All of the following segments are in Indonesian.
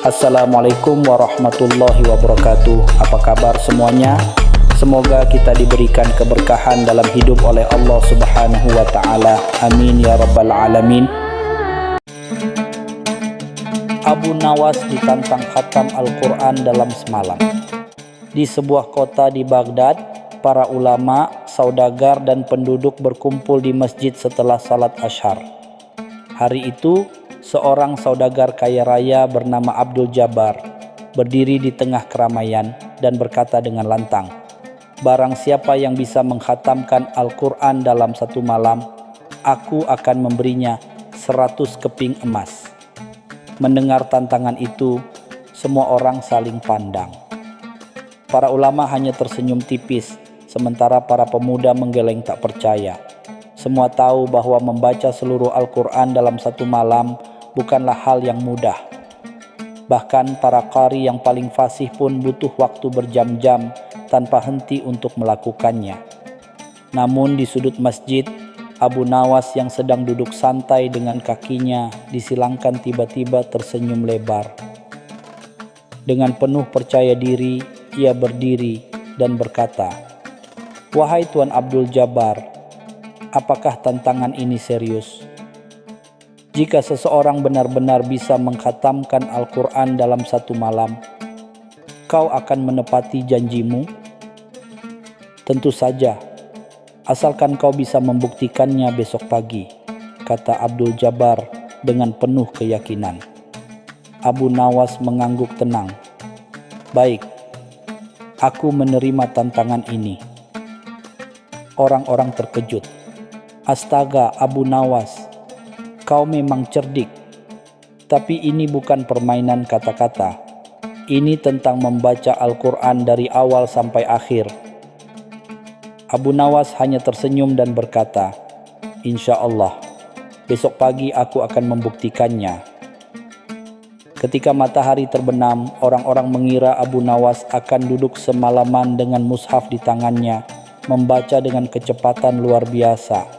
Assalamualaikum warahmatullahi wabarakatuh. Apa kabar semuanya? Semoga kita diberikan keberkahan dalam hidup oleh Allah Subhanahu wa taala. Amin ya rabbal alamin. Abu Nawas ditantang khatam Al-Quran dalam semalam. Di sebuah kota di Baghdad, para ulama, saudagar dan penduduk berkumpul di masjid setelah salat Asyar. Hari itu, seorang saudagar kaya raya bernama Abdul Jabbar berdiri di tengah keramaian dan berkata dengan lantang, "Barang siapa yang bisa mengkhatamkan Al-Quran dalam satu malam, aku akan memberinya 100 keping emas." Mendengar tantangan itu, semua orang saling pandang. Para ulama hanya tersenyum tipis, sementara para pemuda menggeleng tak percaya. Semua tahu bahwa membaca seluruh Al-Quran dalam satu malam bukanlah hal yang mudah. Bahkan para qari yang paling fasih pun butuh waktu berjam-jam tanpa henti untuk melakukannya. Namun di sudut masjid, Abu Nawas yang sedang duduk santai dengan kakinya disilangkan tiba-tiba tersenyum lebar. Dengan penuh percaya diri, ia berdiri dan berkata, "Wahai Tuan Abdul Jabbar, apakah tantangan ini serius? Jika seseorang benar-benar bisa mengkhatamkan Al-Quran dalam satu malam, kau akan menepati janjimu?" "Tentu saja, asalkan kau bisa membuktikannya besok pagi," kata Abdul Jabbar dengan penuh keyakinan. Abu Nawas mengangguk tenang. "Baik, aku menerima tantangan ini." Orang-orang terkejut. "Astaga, Abu Nawas, kau memang cerdik. Tapi ini bukan permainan kata-kata. Ini tentang membaca Al-Quran dari awal sampai akhir." Abu Nawas hanya tersenyum dan berkata, "Insya Allah, besok pagi aku akan membuktikannya." Ketika matahari terbenam, orang-orang mengira Abu Nawas akan duduk semalaman dengan mushaf di tangannya, membaca dengan kecepatan luar biasa.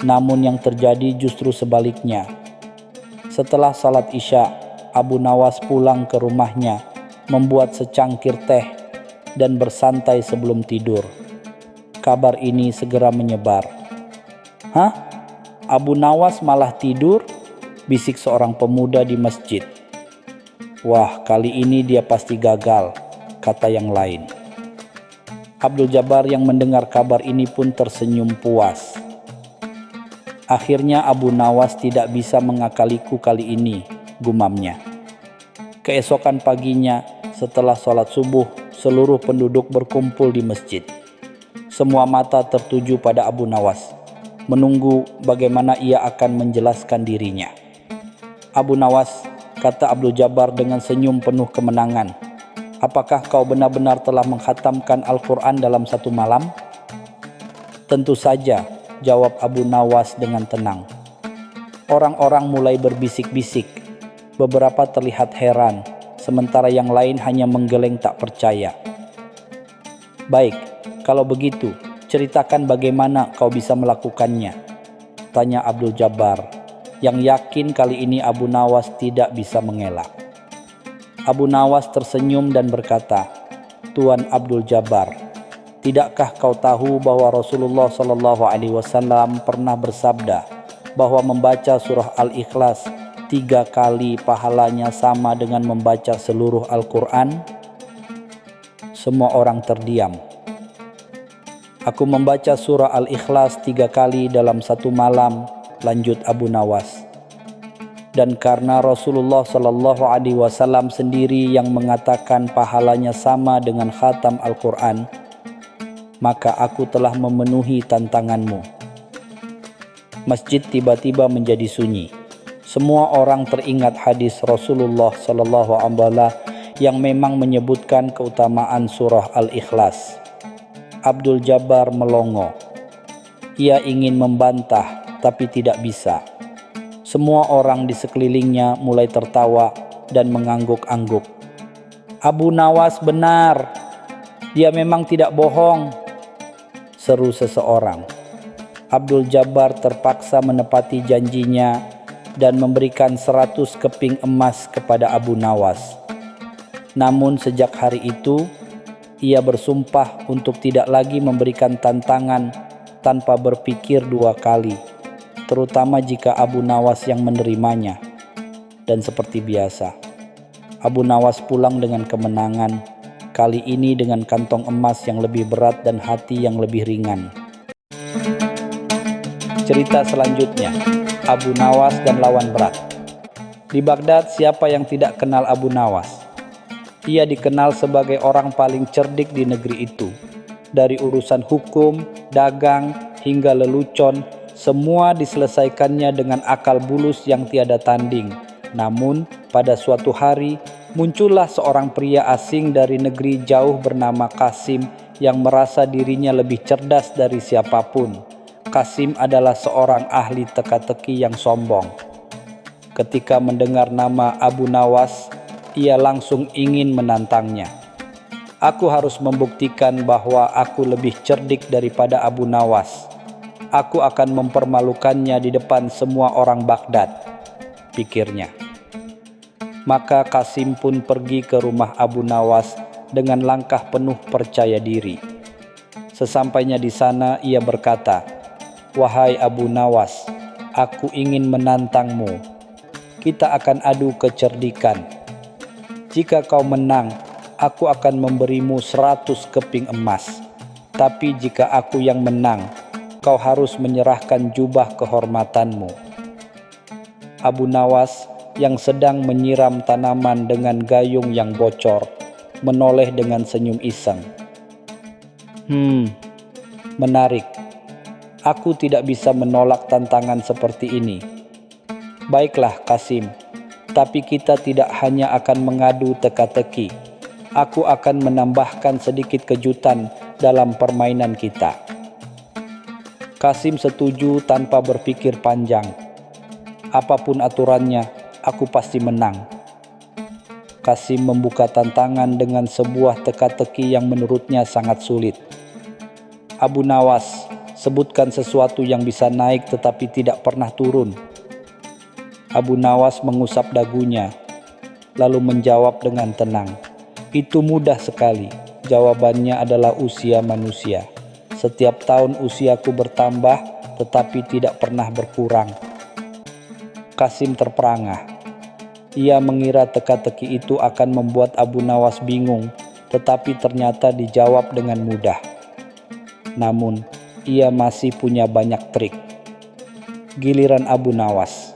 Namun yang terjadi justru sebaliknya. Setelah salat Isya, Abu Nawas pulang ke rumahnya, membuat secangkir teh, dan bersantai sebelum tidur. Kabar ini segera menyebar. "Hah? Abu Nawas malah tidur?" bisik seorang pemuda di masjid. "Wah, kali ini dia pasti gagal," kata yang lain. Abdul Jabbar yang mendengar kabar ini pun tersenyum puas. "Akhirnya Abu Nawas tidak bisa mengakaliku kali ini," gumamnya. Keesokan paginya, setelah sholat subuh, seluruh penduduk berkumpul di masjid. Semua mata tertuju pada Abu Nawas, menunggu bagaimana ia akan menjelaskan dirinya. "Abu Nawas," kata Abdul Jabbar dengan senyum penuh kemenangan, "apakah kau benar-benar telah mengkhatamkan Al-Quran dalam satu malam?" "Tentu saja," jawab Abu Nawas dengan tenang. Orang-orang mulai berbisik-bisik. Beberapa terlihat heran, sementara yang lain hanya menggeleng tak percaya. "Baik, kalau begitu, ceritakan bagaimana kau bisa melakukannya," tanya Abdul Jabbar, yang yakin kali ini Abu Nawas tidak bisa mengelak. Abu Nawas tersenyum dan berkata, "Tuan Abdul Jabbar, tidakkah kau tahu bahwa Rasulullah SAW pernah bersabda bahwa membaca surah Al-Ikhlas 3 kali pahalanya sama dengan membaca seluruh Al-Quran?" Semua orang terdiam. "Aku membaca surah Al-Ikhlas 3 kali dalam satu malam," lanjut Abu Nawas. "Dan karena Rasulullah SAW sendiri yang mengatakan pahalanya sama dengan khatam Al-Quran, maka aku telah memenuhi tantanganmu." Masjid tiba-tiba menjadi sunyi. Semua orang teringat hadis Rasulullah SAW yang memang menyebutkan keutamaan surah Al-Ikhlas. Abdul Jabbar melongo. Ia ingin membantah, tapi tidak bisa. Semua orang di sekelilingnya mulai tertawa dan mengangguk-angguk. "Abu Nawas benar. Dia memang tidak bohong," seru seseorang. Abdul Jabbar terpaksa menepati janjinya dan memberikan 100 keping emas kepada Abu Nawas. Namun sejak hari itu, ia bersumpah untuk tidak lagi memberikan tantangan tanpa berpikir dua kali, terutama jika Abu Nawas yang menerimanya. Dan seperti biasa, Abu Nawas pulang dengan kemenangan, kali ini dengan kantong emas yang lebih berat dan hati yang lebih ringan. Cerita selanjutnya, Abu Nawas dan lawan berat. Di Baghdad, siapa yang tidak kenal Abu Nawas? Ia dikenal sebagai orang paling cerdik di negeri itu. Dari urusan hukum, dagang, hingga lelucon, semua diselesaikannya dengan akal bulus yang tiada tanding. Namun, pada suatu hari, muncullah seorang pria asing dari negeri jauh bernama Qasim yang merasa dirinya lebih cerdas dari siapapun. Qasim adalah seorang ahli teka-teki yang sombong. Ketika mendengar nama Abu Nawas, ia langsung ingin menantangnya. Aku harus membuktikan bahwa aku lebih cerdik daripada Abu Nawas. Aku akan mempermalukannya di depan semua orang Baghdad, pikirnya. Maka Qasim pun pergi ke rumah Abu Nawas dengan langkah penuh percaya diri. Sesampainya di sana, ia berkata, "Wahai Abu Nawas, aku ingin menantangmu. Kita akan adu kecerdikan. Jika kau menang, aku akan memberimu 100 keping emas. Tapi jika aku yang menang, kau harus menyerahkan jubah kehormatanmu." Abu Nawas yang sedang menyiram tanaman dengan gayung yang bocor, menoleh dengan senyum iseng. Menarik. Aku tidak bisa menolak tantangan seperti ini. Baiklah, Qasim. Tapi kita tidak hanya akan mengadu teka-teki. Aku akan menambahkan sedikit kejutan dalam permainan kita. Qasim setuju tanpa berpikir panjang. Apapun aturannya, aku pasti menang. Qasim membuka tantangan dengan sebuah teka-teki yang menurutnya sangat sulit. Abu Nawas, sebutkan sesuatu yang bisa naik tetapi tidak pernah turun. Abu Nawas mengusap dagunya, lalu menjawab dengan tenang. Itu mudah sekali. Jawabannya adalah usia manusia. Setiap tahun usiaku bertambah, tetapi tidak pernah berkurang. Qasim terperangah. Ia mengira teka-teki itu akan membuat Abu Nawas bingung, tetapi ternyata dijawab dengan mudah. Namun, ia masih punya banyak trik. Giliran Abu Nawas.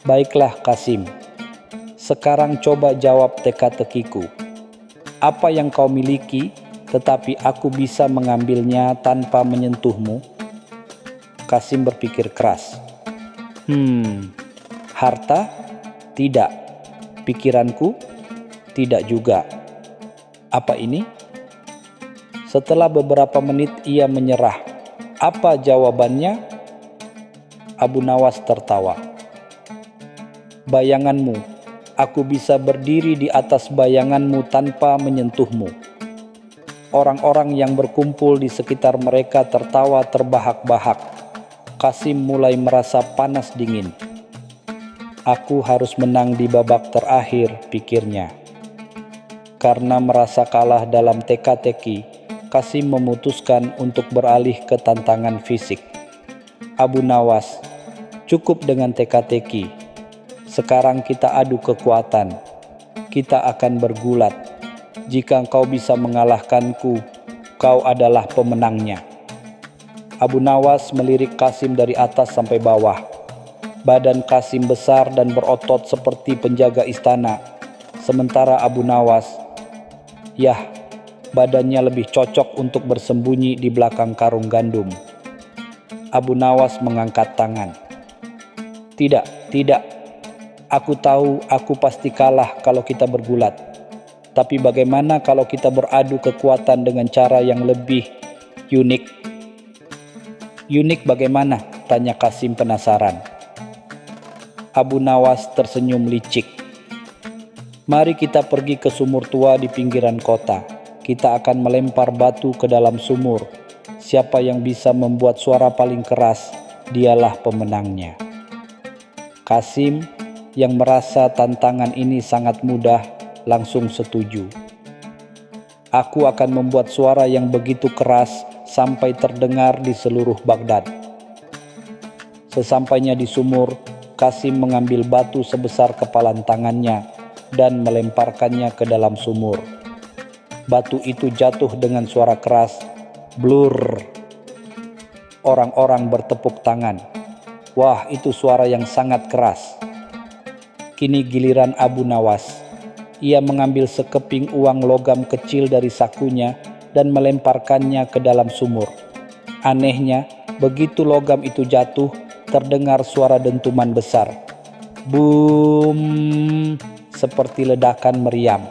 Baiklah Qasim, sekarang coba jawab teka-tekiku. Apa yang kau miliki, tetapi aku bisa mengambilnya tanpa menyentuhmu? Qasim berpikir keras. Harta? Tidak. Pikiranku? Tidak juga. Apa ini? Setelah beberapa menit ia menyerah. Apa jawabannya? Abu Nawas tertawa. Bayanganmu. Aku bisa berdiri di atas bayanganmu tanpa menyentuhmu. Orang-orang yang berkumpul di sekitar mereka tertawa terbahak-bahak. Qasim mulai merasa panas dingin. Aku harus menang di babak terakhir, pikirnya. Karena merasa kalah dalam teka-teki, Qasim memutuskan untuk beralih ke tantangan fisik. Abu Nawas, cukup dengan teka-teki. Sekarang kita adu kekuatan. Kita akan bergulat. Jika engkau bisa mengalahkanku, kau adalah pemenangnya. Abu Nawas melirik Qasim dari atas sampai bawah. Badan Qasim besar dan berotot seperti penjaga istana. Sementara Abu Nawas, badannya lebih cocok untuk bersembunyi di belakang karung gandum. Abu Nawas mengangkat tangan. Tidak. Aku tahu aku pasti kalah kalau kita bergulat. Tapi bagaimana kalau kita beradu kekuatan dengan cara yang lebih unik? Unik bagaimana? Tanya Qasim penasaran. Abu Nawas tersenyum licik. Mari kita pergi ke sumur tua di pinggiran kota. Kita akan melempar batu ke dalam sumur. Siapa yang bisa membuat suara paling keras, dialah pemenangnya. Qasim yang merasa tantangan ini sangat mudah langsung setuju. Aku akan membuat suara yang begitu keras sampai terdengar di seluruh Baghdad. Sesampainya di sumur, Qasim mengambil batu sebesar kepalan tangannya dan melemparkannya ke dalam sumur. Batu itu jatuh dengan suara keras, blur. Orang-orang bertepuk tangan. Wah, itu suara yang sangat keras. Kini giliran Abu Nawas. Ia mengambil sekeping uang logam kecil dari sakunya dan melemparkannya ke dalam sumur. Anehnya, begitu logam itu jatuh, terdengar suara dentuman besar. Boom, seperti ledakan meriam.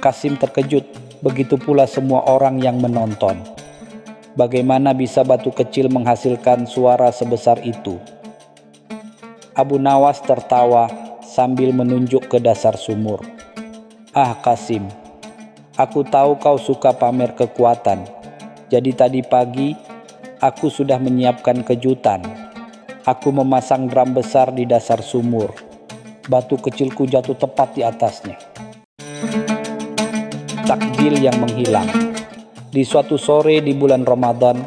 Qasim terkejut, begitu pula semua orang yang menonton. Bagaimana bisa batu kecil menghasilkan suara sebesar itu? Abu Nawas tertawa sambil menunjuk ke dasar sumur. Ah Qasim, aku tahu kau suka pamer kekuatan. Jadi tadi pagi aku sudah menyiapkan kejutan. Aku memasang drum besar di dasar sumur. Batu kecilku jatuh tepat di atasnya. Takjil yang menghilang. Di suatu sore di bulan Ramadan,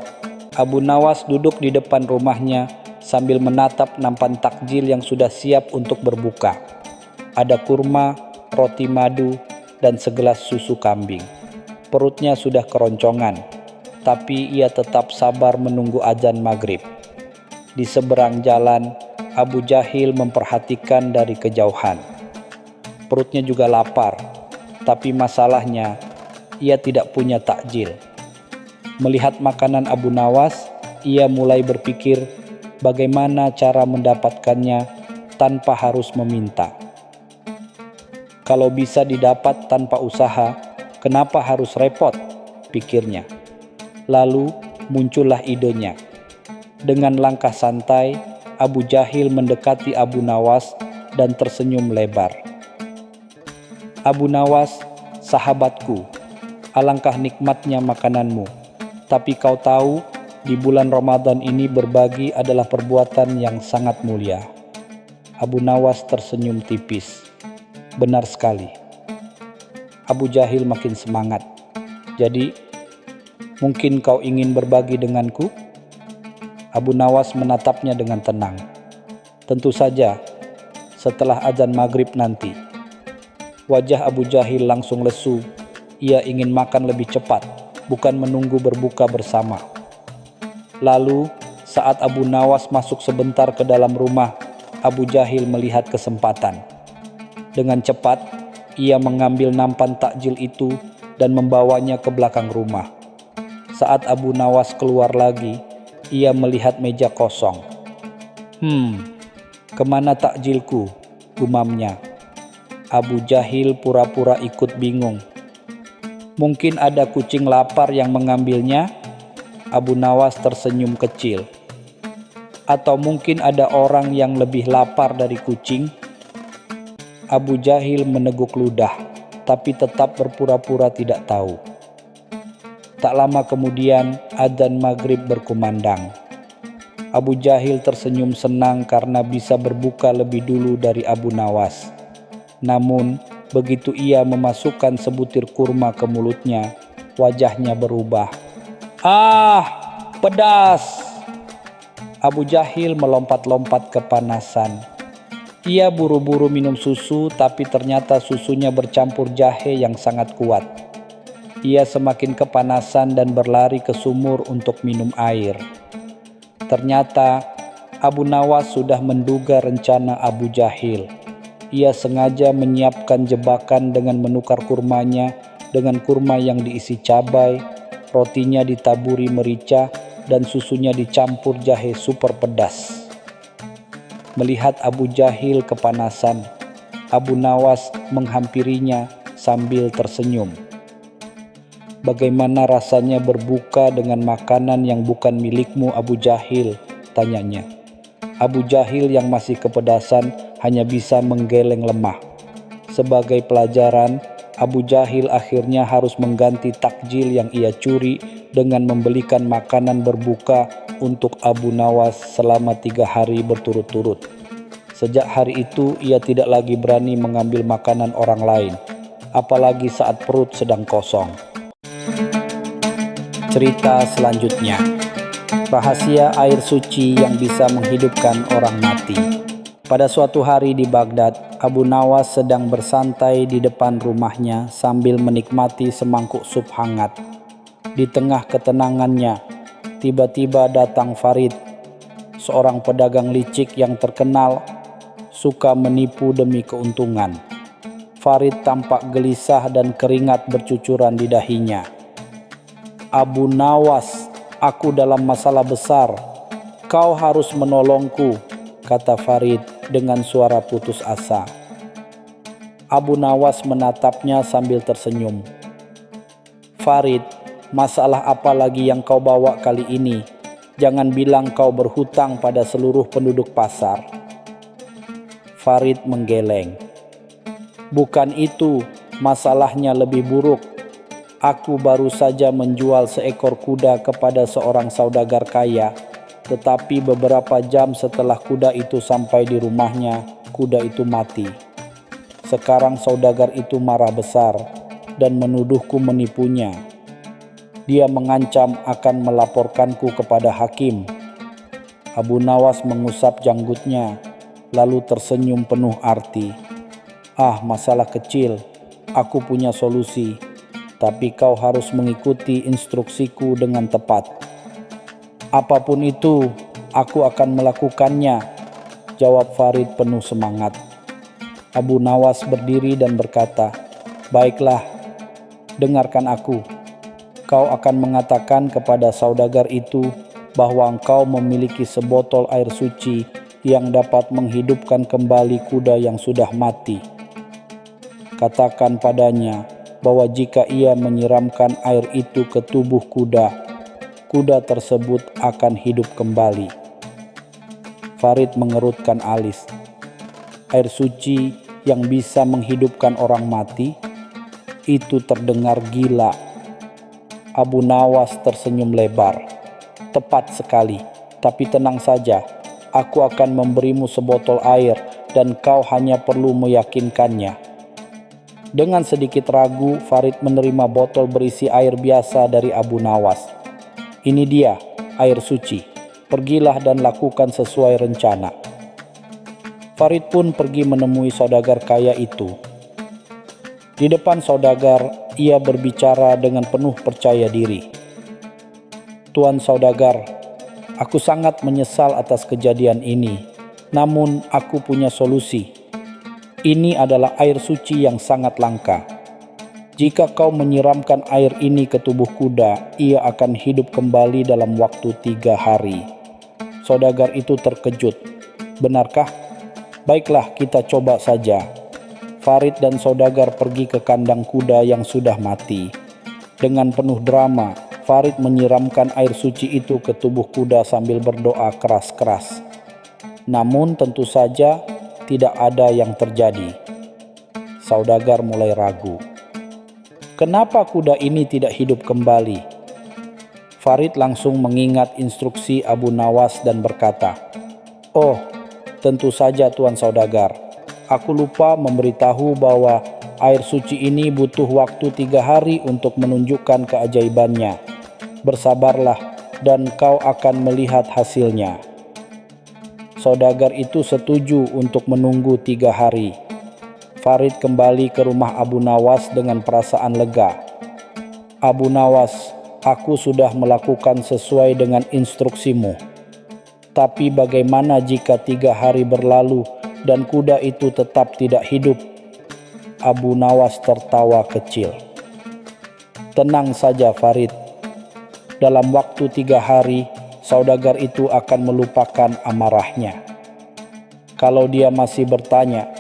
Abu Nawas duduk di depan rumahnya sambil menatap nampan takjil yang sudah siap untuk berbuka. Ada kurma, roti madu, dan segelas susu kambing. Perutnya sudah keroncongan, tapi ia tetap sabar menunggu azan maghrib. Di seberang jalan, Abu Jahil memperhatikan dari kejauhan. Perutnya juga lapar, tapi masalahnya ia tidak punya takjil. Melihat makanan Abu Nawas, ia mulai berpikir bagaimana cara mendapatkannya tanpa harus meminta. Kalau bisa didapat tanpa usaha, kenapa harus repot? Pikirnya. Lalu muncullah idenya. Dengan langkah santai, Abu Jahil mendekati Abu Nawas dan tersenyum lebar. Abu Nawas, sahabatku, alangkah nikmatnya makananmu. Tapi kau tahu, di bulan Ramadan ini berbagi adalah perbuatan yang sangat mulia. Abu Nawas tersenyum tipis. Benar sekali. Abu Jahil makin semangat. Jadi, mungkin kau ingin berbagi denganku? Abu Nawas menatapnya dengan tenang. Tentu saja, setelah azan maghrib nanti. Wajah Abu Jahil langsung lesu. Ia ingin makan lebih cepat, bukan menunggu berbuka bersama. Lalu, saat Abu Nawas masuk sebentar ke dalam rumah, Abu Jahil melihat kesempatan. Dengan cepat, ia mengambil nampan takjil itu dan membawanya ke belakang rumah. Saat Abu Nawas keluar lagi, ia melihat meja kosong. Kemana takjilku? Gumamnya. Abu Jahil pura-pura ikut bingung. Mungkin ada kucing lapar yang mengambilnya? Abu Nawas tersenyum kecil. Atau mungkin ada orang yang lebih lapar dari kucing? Abu Jahil meneguk ludah, tapi tetap berpura-pura tidak tahu. Tak lama kemudian, adzan maghrib berkumandang. Abu Jahil tersenyum senang karena bisa berbuka lebih dulu dari Abu Nawas. Namun, begitu ia memasukkan sebutir kurma ke mulutnya, wajahnya berubah. Ah, pedas! Abu Jahil melompat-lompat kepanasan. Ia buru-buru minum susu, tapi ternyata susunya bercampur jahe yang sangat kuat. Ia semakin kepanasan dan berlari ke sumur untuk minum air. Ternyata Abu Nawas sudah menduga rencana Abu Jahil. Ia sengaja menyiapkan jebakan dengan menukar kurmanya dengan kurma yang diisi cabai, rotinya ditaburi merica, dan susunya dicampur jahe super pedas. Melihat Abu Jahil kepanasan, Abu Nawas menghampirinya sambil tersenyum. Bagaimana rasanya berbuka dengan makanan yang bukan milikmu, Abu Jahil? Tanyanya. Abu Jahil yang masih kepedasan hanya bisa menggeleng lemah. Sebagai pelajaran, Abu Jahil akhirnya harus mengganti takjil yang ia curi dengan membelikan makanan berbuka untuk Abu Nawas selama 3 hari berturut-turut. Sejak hari itu ia tidak lagi berani mengambil makanan orang lain, apalagi saat perut sedang kosong. Cerita selanjutnya. Rahasia air suci yang bisa menghidupkan orang mati. Pada suatu hari di Baghdad, Abu Nawas sedang bersantai di depan rumahnya sambil menikmati semangkuk sup hangat. Di tengah ketenangannya, tiba-tiba datang Farid, seorang pedagang licik yang terkenal suka menipu demi keuntungan. Farid tampak gelisah dan keringat bercucuran di dahinya. "Abu Nawas, aku dalam masalah besar. Kau harus menolongku," kata Farid dengan suara putus asa. Abu Nawas menatapnya sambil tersenyum. "Farid, masalah apa lagi yang kau bawa kali ini? Jangan bilang kau berhutang pada seluruh penduduk pasar." Farid menggeleng. "Bukan itu, masalahnya lebih buruk. Aku baru saja menjual seekor kuda kepada seorang saudagar kaya, tetapi beberapa jam setelah kuda itu sampai di rumahnya, kuda itu mati. Sekarang saudagar itu marah besar dan menuduhku menipunya. Dia mengancam akan melaporkanku kepada hakim." Abu Nawas mengusap janggutnya, lalu tersenyum penuh arti. "Ah, masalah kecil. Aku punya solusi. Tapi kau harus mengikuti instruksiku dengan tepat." "Apapun itu, aku akan melakukannya," jawab Farid penuh semangat. Abu Nawas berdiri dan berkata, "Baiklah, dengarkan aku. Kau akan mengatakan kepada saudagar itu bahwa engkau memiliki sebotol air suci yang dapat menghidupkan kembali kuda yang sudah mati. Katakan padanya bahwa jika ia menyiramkan air itu ke tubuh kuda, kuda tersebut akan hidup kembali." Farid mengerutkan alis. Air suci yang bisa menghidupkan orang mati? Itu terdengar gila. Abu Nawas tersenyum lebar. "Tepat sekali, tapi tenang saja. Aku akan memberimu sebotol air dan kau hanya perlu meyakinkannya." Dengan sedikit ragu, Farid menerima botol berisi air biasa dari Abu Nawas. "Ini dia, air suci. Pergilah dan lakukan sesuai rencana." Farid pun pergi menemui saudagar kaya itu. Di depan saudagar, ia berbicara dengan penuh percaya diri. "Tuan saudagar, aku sangat menyesal atas kejadian ini. Namun aku punya solusi. Ini adalah air suci yang sangat langka. Jika kau menyiramkan air ini ke tubuh kuda, ia akan hidup kembali dalam waktu 3 hari. Saudagar itu terkejut. "Benarkah? Baiklah, kita coba saja." Farid dan saudagar pergi ke kandang kuda yang sudah mati. Dengan penuh drama, Farid menyiramkan air suci itu ke tubuh kuda sambil berdoa keras-keras. Namun tentu saja tidak ada yang terjadi. Saudagar mulai ragu. Kenapa kuda ini tidak hidup kembali? Farid langsung mengingat instruksi Abu Nawas dan berkata, "Oh, tentu saja Tuan Saudagar. Aku lupa memberitahu bahwa air suci ini butuh waktu 3 hari untuk menunjukkan keajaibannya. Bersabarlah dan kau akan melihat hasilnya." Saudagar itu setuju untuk menunggu 3 hari. Farid kembali ke rumah Abu Nawas dengan perasaan lega. "Abu Nawas, aku sudah melakukan sesuai dengan instruksimu. Tapi bagaimana jika 3 hari berlalu dan kuda itu tetap tidak hidup?" Abu Nawas tertawa kecil. "Tenang saja Farid. Dalam waktu 3 hari, saudagar itu akan melupakan amarahnya. Kalau dia masih bertanya,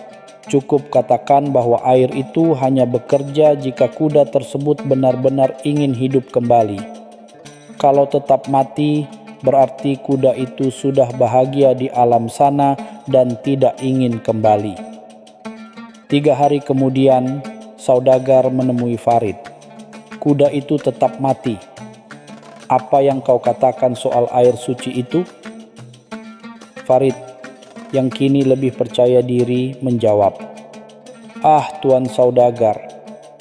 cukup katakan bahwa air itu hanya bekerja jika kuda tersebut benar-benar ingin hidup kembali. Kalau tetap mati, berarti kuda itu sudah bahagia di alam sana dan tidak ingin kembali." 3 hari kemudian, saudagar menemui Farid. "Kuda itu tetap mati. Apa yang kau katakan soal air suci itu?" "Farid, yang kini lebih percaya diri, menjawab, "Ah, Tuan Saudagar,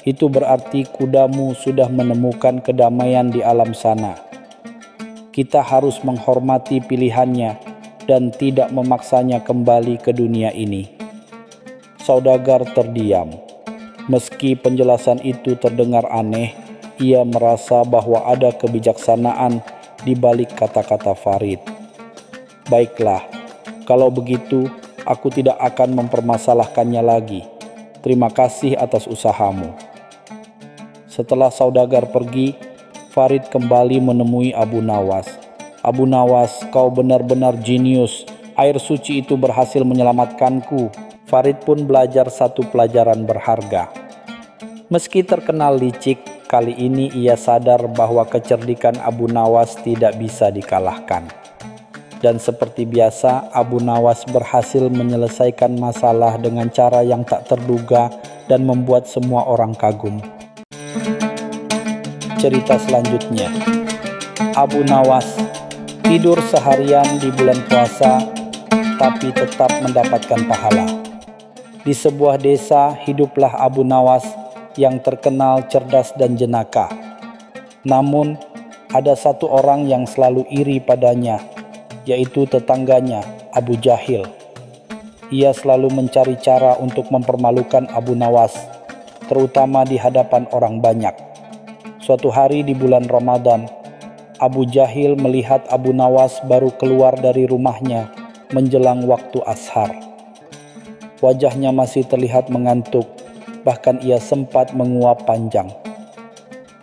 itu berarti kudamu sudah menemukan kedamaian di alam sana. Kita harus menghormati pilihannya dan tidak memaksanya kembali ke dunia ini." Saudagar terdiam. Meski penjelasan itu terdengar aneh, ia merasa bahwa ada kebijaksanaan di balik kata-kata Farid. "Baiklah, kalau begitu aku tidak akan mempermasalahkannya lagi. Terima kasih atas usahamu." Setelah Saudagar pergi, Farid kembali menemui Abu Nawas. "Abu Nawas, kau benar-benar jenius. Air suci itu berhasil menyelamatkanku." Farid pun belajar satu pelajaran berharga. Meski terkenal licik, kali ini ia sadar bahwa kecerdikan Abu Nawas tidak bisa dikalahkan. Dan seperti biasa, Abu Nawas berhasil menyelesaikan masalah dengan cara yang tak terduga dan membuat semua orang kagum. Cerita selanjutnya, Abu Nawas tidur seharian di bulan puasa, tapi tetap mendapatkan pahala. Di sebuah desa hiduplah Abu Nawas yang terkenal cerdas dan jenaka. Namun, ada satu orang yang selalu iri padanya, yaitu tetangganya, Abu Jahil. Ia selalu mencari cara untuk mempermalukan Abu Nawas, terutama di hadapan orang banyak. Suatu hari di bulan Ramadan, Abu Jahil melihat Abu Nawas baru keluar dari rumahnya menjelang waktu ashar. Wajahnya masih terlihat mengantuk, bahkan ia sempat menguap panjang.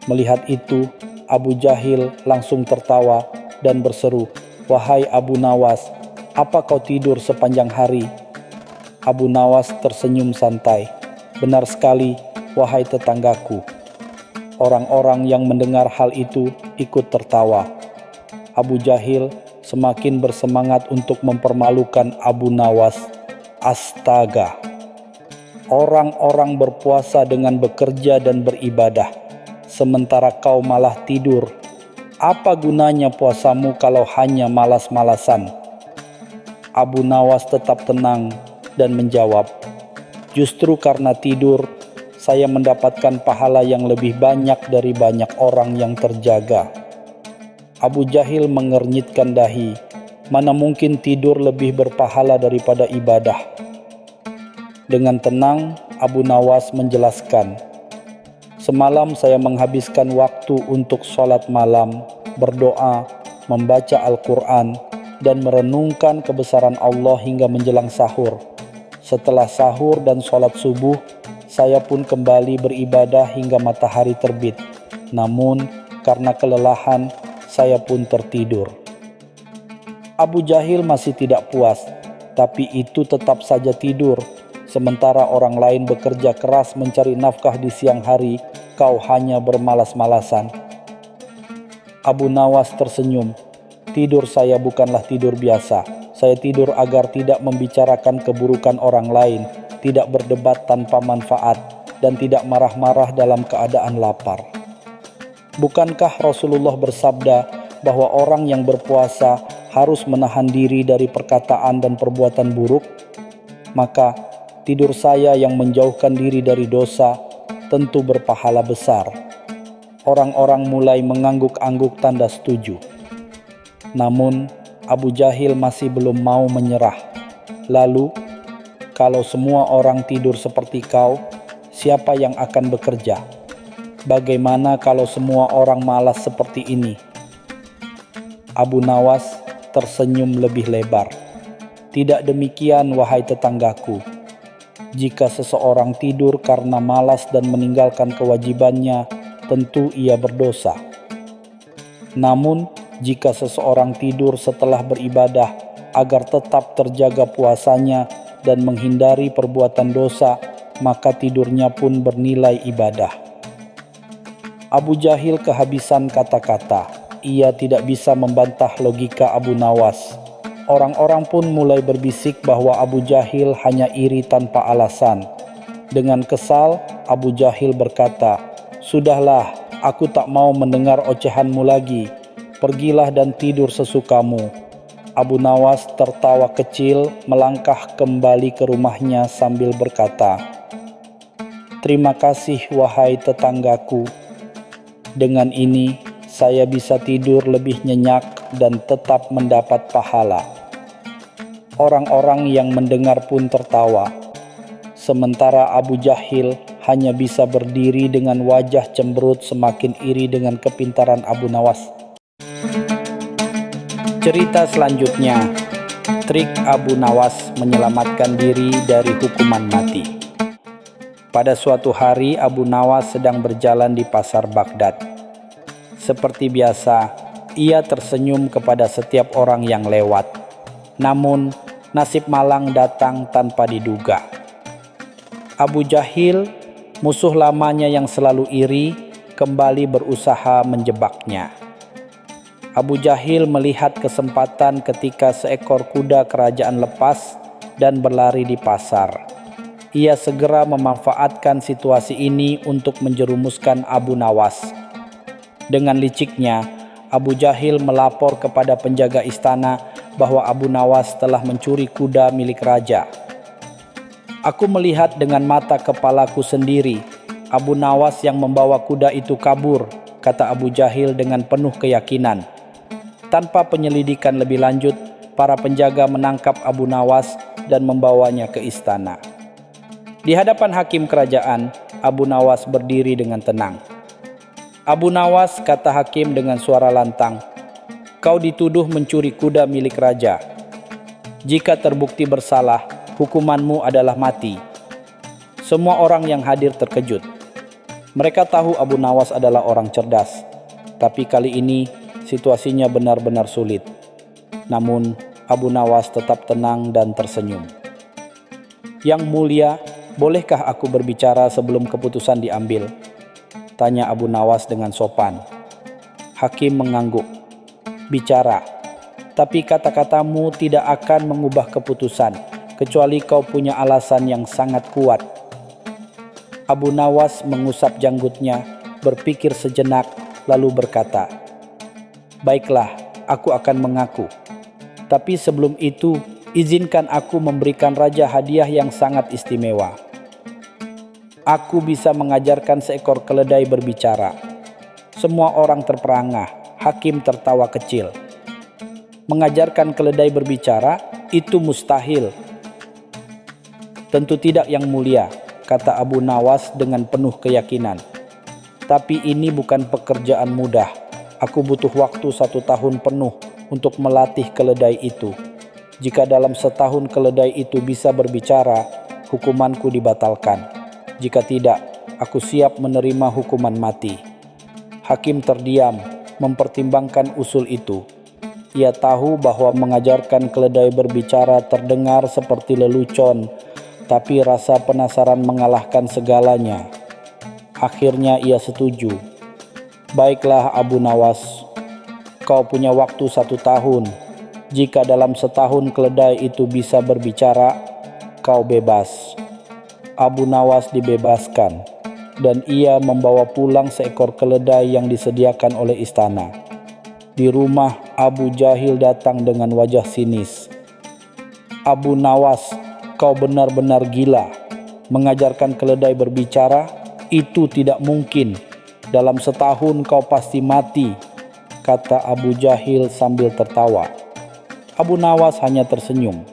Melihat itu, Abu Jahil langsung tertawa dan berseru, "Wahai Abu Nawas, apa kau tidur sepanjang hari?" Abu Nawas tersenyum santai. "Benar sekali, wahai tetanggaku." Orang-orang yang mendengar hal itu ikut tertawa. Abu Jahil semakin bersemangat untuk mempermalukan Abu Nawas. Astaga, orang-orang berpuasa dengan bekerja dan beribadah, sementara kau malah tidur. Apa gunanya puasamu kalau hanya malas-malasan? Abu Nawas tetap tenang dan menjawab, "Justru karena tidur, saya mendapatkan pahala yang lebih banyak dari banyak orang yang terjaga." Abu Jahil mengernyitkan dahi. Mana mungkin tidur lebih berpahala daripada ibadah? Dengan tenang, Abu Nawas menjelaskan, "Semalam saya menghabiskan waktu untuk sholat malam, berdoa, membaca Al-Quran, dan merenungkan kebesaran Allah hingga menjelang sahur. Setelah sahur dan sholat subuh, saya pun kembali beribadah hingga matahari terbit. Namun, karena kelelahan, saya pun tertidur." Abu Jahil masih tidak puas, tapi itu tetap saja tidur. Sementara orang lain bekerja keras mencari nafkah di siang hari, kau hanya bermalas-malasan. Abu Nawas tersenyum. "Tidur saya bukanlah tidur biasa. Saya tidur agar tidak membicarakan keburukan orang lain, tidak berdebat tanpa manfaat, dan tidak marah-marah dalam keadaan lapar." Bukankah Rasulullah bersabda bahwa orang yang berpuasa harus menahan diri dari perkataan dan perbuatan buruk? Maka tidur saya yang menjauhkan diri dari dosa tentu berpahala besar. Orang-orang mulai mengangguk-angguk tanda setuju. Namun Abu Jahil masih belum mau menyerah. "Lalu, kalau semua orang tidur seperti kau, siapa yang akan bekerja? Bagaimana kalau semua orang malas seperti ini?" Abu Nawas tersenyum lebih lebar. "Tidak demikian, wahai tetanggaku. Jika seseorang tidur karena malas dan meninggalkan kewajibannya, tentu ia berdosa. Namun, jika seseorang tidur setelah beribadah agar tetap terjaga puasanya dan menghindari perbuatan dosa, maka tidurnya pun bernilai ibadah." Abu Jahil kehabisan kata-kata. Ia tidak bisa membantah logika Abu Nawas. Orang-orang pun mulai berbisik bahwa Abu Jahil hanya iri tanpa alasan. Dengan kesal, Abu Jahil berkata, "Sudahlah, aku tak mau mendengar ocehanmu lagi. Pergilah dan tidur sesukamu." Abu Nawas tertawa kecil melangkah kembali ke rumahnya sambil berkata, "Terima kasih wahai tetanggaku. Dengan ini saya bisa tidur lebih nyenyak dan tetap mendapat pahala." Orang-orang yang mendengar pun tertawa. Sementara Abu Jahil hanya bisa berdiri dengan wajah cemberut semakin iri dengan kepintaran Abu Nawas. Cerita selanjutnya, trik Abu Nawas menyelamatkan diri dari hukuman mati. Pada suatu hari Abu Nawas sedang berjalan di pasar Baghdad. Seperti biasa, ia tersenyum kepada setiap orang yang lewat. Namun, nasib malang datang tanpa diduga. Abu Jahil, musuh lamanya yang selalu iri, kembali berusaha menjebaknya. Abu Jahil melihat kesempatan ketika seekor kuda kerajaan lepas dan berlari di pasar. Ia segera memanfaatkan situasi ini untuk menjerumuskan Abu Nawas. Dengan liciknya, Abu Jahil melapor kepada penjaga istana bahwa Abu Nawas telah mencuri kuda milik raja. "Aku melihat dengan mata kepalaku sendiri, Abu Nawas yang membawa kuda itu kabur," kata Abu Jahil dengan penuh keyakinan. Tanpa penyelidikan lebih lanjut, para penjaga menangkap Abu Nawas dan membawanya ke istana. Di hadapan hakim kerajaan, Abu Nawas berdiri dengan tenang. "Abu Nawas," kata hakim dengan suara lantang, "kau dituduh mencuri kuda milik raja. Jika terbukti bersalah, hukumanmu adalah mati." Semua orang yang hadir terkejut. Mereka tahu Abu Nawas adalah orang cerdas, tapi kali ini situasinya benar-benar sulit. Namun, Abu Nawas tetap tenang dan tersenyum. "Yang mulia, bolehkah aku berbicara sebelum keputusan diambil?" tanya Abu Nawas dengan sopan. Hakim mengangguk. "Bicara, tapi kata-katamu tidak akan mengubah keputusan, kecuali kau punya alasan yang sangat kuat." Abu Nawas mengusap janggutnya, berpikir sejenak, lalu berkata, "Baiklah, aku akan mengaku. Tapi sebelum itu, izinkan aku memberikan raja hadiah yang sangat istimewa. Aku bisa mengajarkan seekor keledai berbicara." Semua orang terperangah. Hakim tertawa kecil. "Mengajarkan keledai berbicara, itu mustahil." "Tentu tidak, Yang Mulia," kata Abu Nawas dengan penuh keyakinan. "Tapi ini bukan pekerjaan mudah. Aku butuh waktu 1 tahun penuh untuk melatih keledai itu. Jika dalam setahun keledai itu bisa berbicara, hukumanku dibatalkan. Jika tidak, aku siap menerima hukuman mati." Hakim terdiam, mempertimbangkan usul itu. Ia tahu bahwa mengajarkan keledai berbicara terdengar seperti lelucon, tapi rasa penasaran mengalahkan segalanya. Akhirnya ia setuju. "Baiklah Abu Nawas, kau punya waktu 1 tahun. Jika dalam setahun keledai itu bisa berbicara, kau bebas." Abu Nawas dibebaskan, dan ia membawa pulang seekor keledai yang disediakan oleh istana. Di rumah, Abu Jahil datang dengan wajah sinis. "Abu Nawas, kau benar-benar gila. Mengajarkan keledai berbicara, itu tidak mungkin. Dalam setahun kau pasti mati," kata Abu Jahil sambil tertawa. Abu Nawas hanya tersenyum.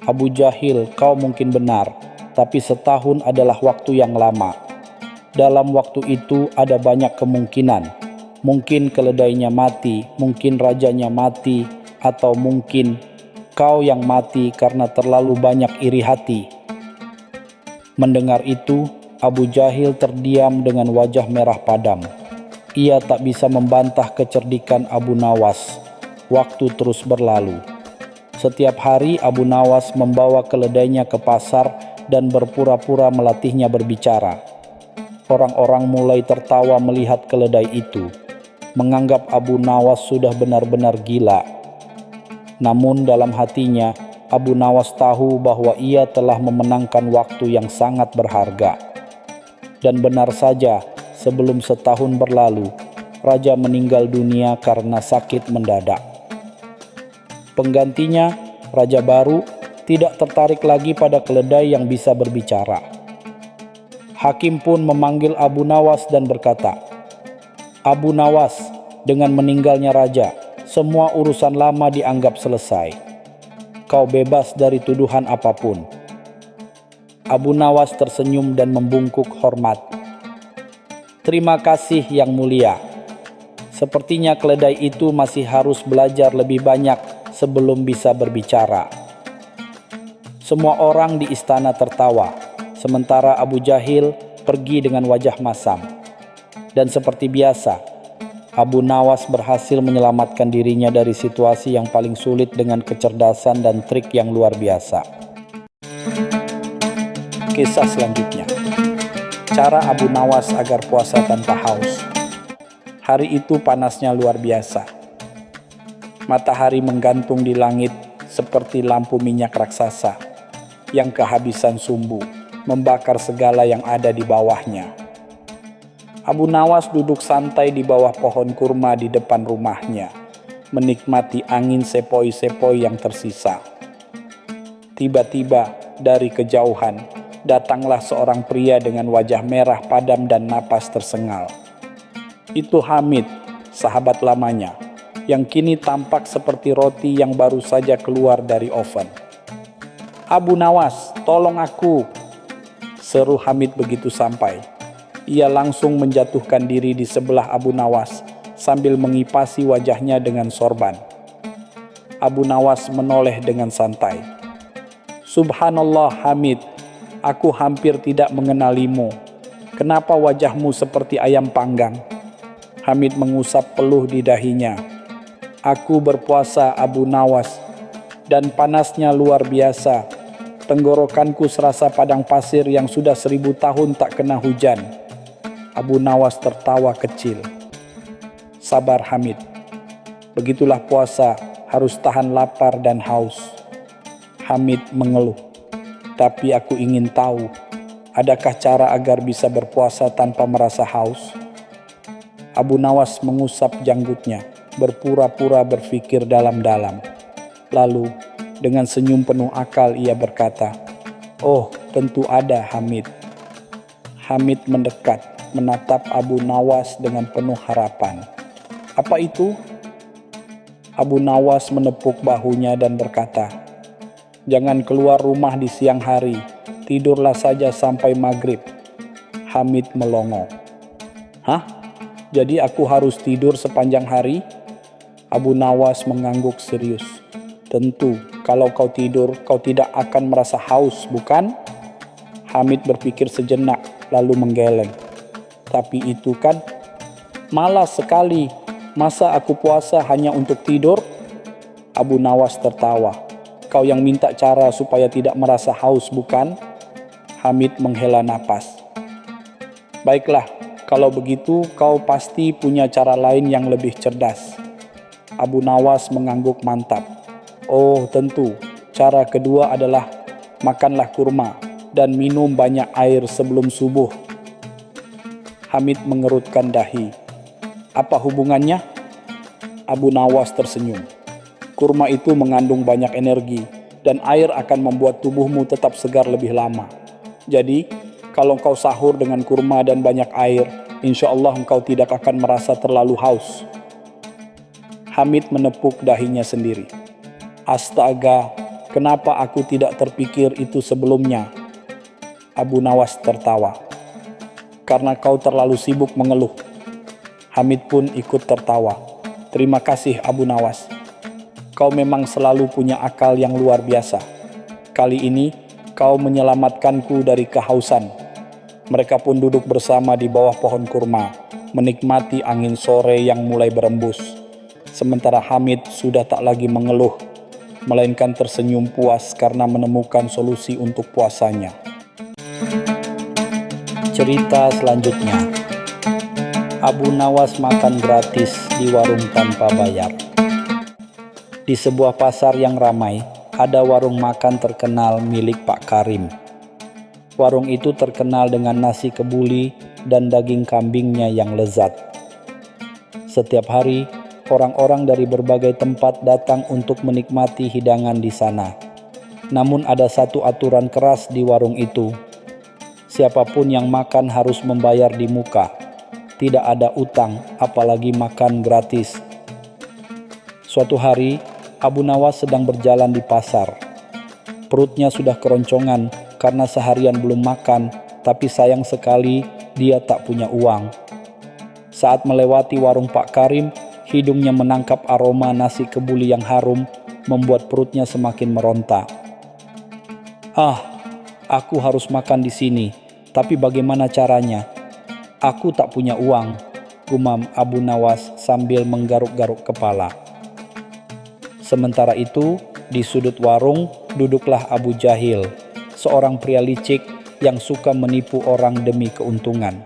"Abu Jahil, kau mungkin benar, tapi setahun adalah waktu yang lama. Dalam waktu itu ada banyak kemungkinan. Mungkin keledainya mati, mungkin rajanya mati, atau mungkin kau yang mati karena terlalu banyak iri hati." Mendengar itu, Abu Jahil terdiam dengan wajah merah padam. Ia tak bisa membantah kecerdikan Abu Nawas. Waktu terus berlalu. Setiap hari Abu Nawas membawa keledainya ke pasar dan berpura-pura melatihnya berbicara. Orang-orang mulai tertawa melihat keledai itu, menganggap Abu Nawas sudah benar-benar gila. Namun dalam hatinya, Abu Nawas tahu bahwa ia telah memenangkan waktu yang sangat berharga. Dan benar saja, sebelum setahun berlalu, raja meninggal dunia karena sakit mendadak. Penggantinya, raja baru, tidak tertarik lagi pada keledai yang bisa berbicara. Hakim pun memanggil Abu Nawas dan berkata, "Abu Nawas, dengan meninggalnya raja, semua urusan lama dianggap selesai. Kau bebas dari tuduhan apapun." Abu Nawas tersenyum dan membungkuk hormat. "Terima kasih yang mulia. Sepertinya keledai itu masih harus belajar lebih banyak sebelum bisa berbicara." Semua orang di istana tertawa, sementara Abu Jahil pergi dengan wajah masam. Dan seperti biasa, Abu Nawas berhasil menyelamatkan dirinya dari situasi yang paling sulit dengan kecerdasan dan trik yang luar biasa. Kisah selanjutnya. Cara Abu Nawas agar puasa tanpa haus. Hari itu panasnya luar biasa. Matahari menggantung di langit seperti lampu minyak raksasa yang kehabisan sumbu, membakar segala yang ada di bawahnya. Abu Nawas duduk santai di bawah pohon kurma di depan rumahnya, menikmati angin sepoi-sepoi yang tersisa. Tiba-tiba dari kejauhan datanglah seorang pria dengan wajah merah padam dan napas tersengal. Itu Hamid, sahabat lamanya, yang kini tampak seperti roti yang baru saja keluar dari oven. "Abu Nawas, tolong aku!" seru Hamid begitu sampai. Ia langsung menjatuhkan diri di sebelah Abu Nawas sambil mengipasi wajahnya dengan sorban. Abu Nawas menoleh dengan santai. "Subhanallah Hamid, aku hampir tidak mengenalimu. Kenapa wajahmu seperti ayam panggang?" Hamid mengusap peluh di dahinya. "Aku berpuasa Abu Nawas, dan panasnya luar biasa. Tenggorokanku serasa padang pasir yang sudah 1000 tahun tak kena hujan." Abu Nawas tertawa kecil. "Sabar Hamid, begitulah puasa, harus tahan lapar dan haus." Hamid mengeluh. "Tapi aku ingin tahu, adakah cara agar bisa berpuasa tanpa merasa haus?" Abu Nawas mengusap janggutnya, berpura-pura berpikir dalam-dalam. Lalu, dengan senyum penuh akal ia berkata, "Oh, tentu ada Hamid." Hamid mendekat, menatap Abu Nawas dengan penuh harapan. "Apa itu?" Abu Nawas menepuk bahunya dan berkata, "Jangan keluar rumah di siang hari, tidurlah saja sampai maghrib." Hamid melongo. "Hah? Jadi aku harus tidur sepanjang hari?" Abu Nawas mengangguk serius. "Tentu, kalau kau tidur, kau tidak akan merasa haus, bukan?" Hamid berpikir sejenak, lalu menggeleng. "Tapi itu kan malas sekali. Masa aku puasa hanya untuk tidur?" Abu Nawas tertawa. "Kau yang minta cara supaya tidak merasa haus, bukan?" Hamid menghela napas. "Baiklah, kalau begitu kau pasti punya cara lain yang lebih cerdas." Abu Nawas mengangguk mantap. "Oh tentu, cara kedua adalah makanlah kurma dan minum banyak air sebelum subuh." Hamid mengerutkan dahi. "Apa hubungannya?" Abu Nawas tersenyum. "Kurma itu mengandung banyak energi dan air akan membuat tubuhmu tetap segar lebih lama. Jadi, kalau kau sahur dengan kurma dan banyak air, insya Allah engkau tidak akan merasa terlalu haus." Hamid menepuk dahinya sendiri. "Astaga, kenapa aku tidak terpikir itu sebelumnya?" Abu Nawas tertawa. "Karena kau terlalu sibuk mengeluh." Hamid pun ikut tertawa. "Terima kasih Abu Nawas. Kau memang selalu punya akal yang luar biasa. Kali ini kau menyelamatkanku dari kehausan." Mereka pun duduk bersama di bawah pohon kurma, menikmati angin sore yang mulai berembus. Sementara Hamid sudah tak lagi mengeluh, melainkan tersenyum puas karena menemukan solusi untuk puasanya. Cerita selanjutnya. Abu Nawas makan gratis di warung tanpa bayar. Di sebuah pasar yang ramai, ada warung makan terkenal milik Pak Karim. Warung itu terkenal dengan nasi kebuli dan daging kambingnya yang lezat. Setiap hari, Orang-orang dari berbagai tempat datang untuk menikmati hidangan di sana. Namun ada satu aturan keras di warung itu. Siapapun yang makan harus membayar di muka. Tidak ada utang, apalagi makan gratis. Suatu hari, Abu Nawas sedang berjalan di pasar. Perutnya sudah keroncongan karena seharian belum makan, tapi sayang sekali dia tak punya uang. Saat melewati warung Pak Karim, hidungnya menangkap aroma nasi kebuli yang harum, membuat perutnya semakin meronta. "Ah, aku harus makan di sini, tapi bagaimana caranya? Aku tak punya uang," gumam Abu Nawas sambil menggaruk-garuk kepala. Sementara itu, di sudut warung duduklah Abu Jahil, seorang pria licik yang suka menipu orang demi keuntungan.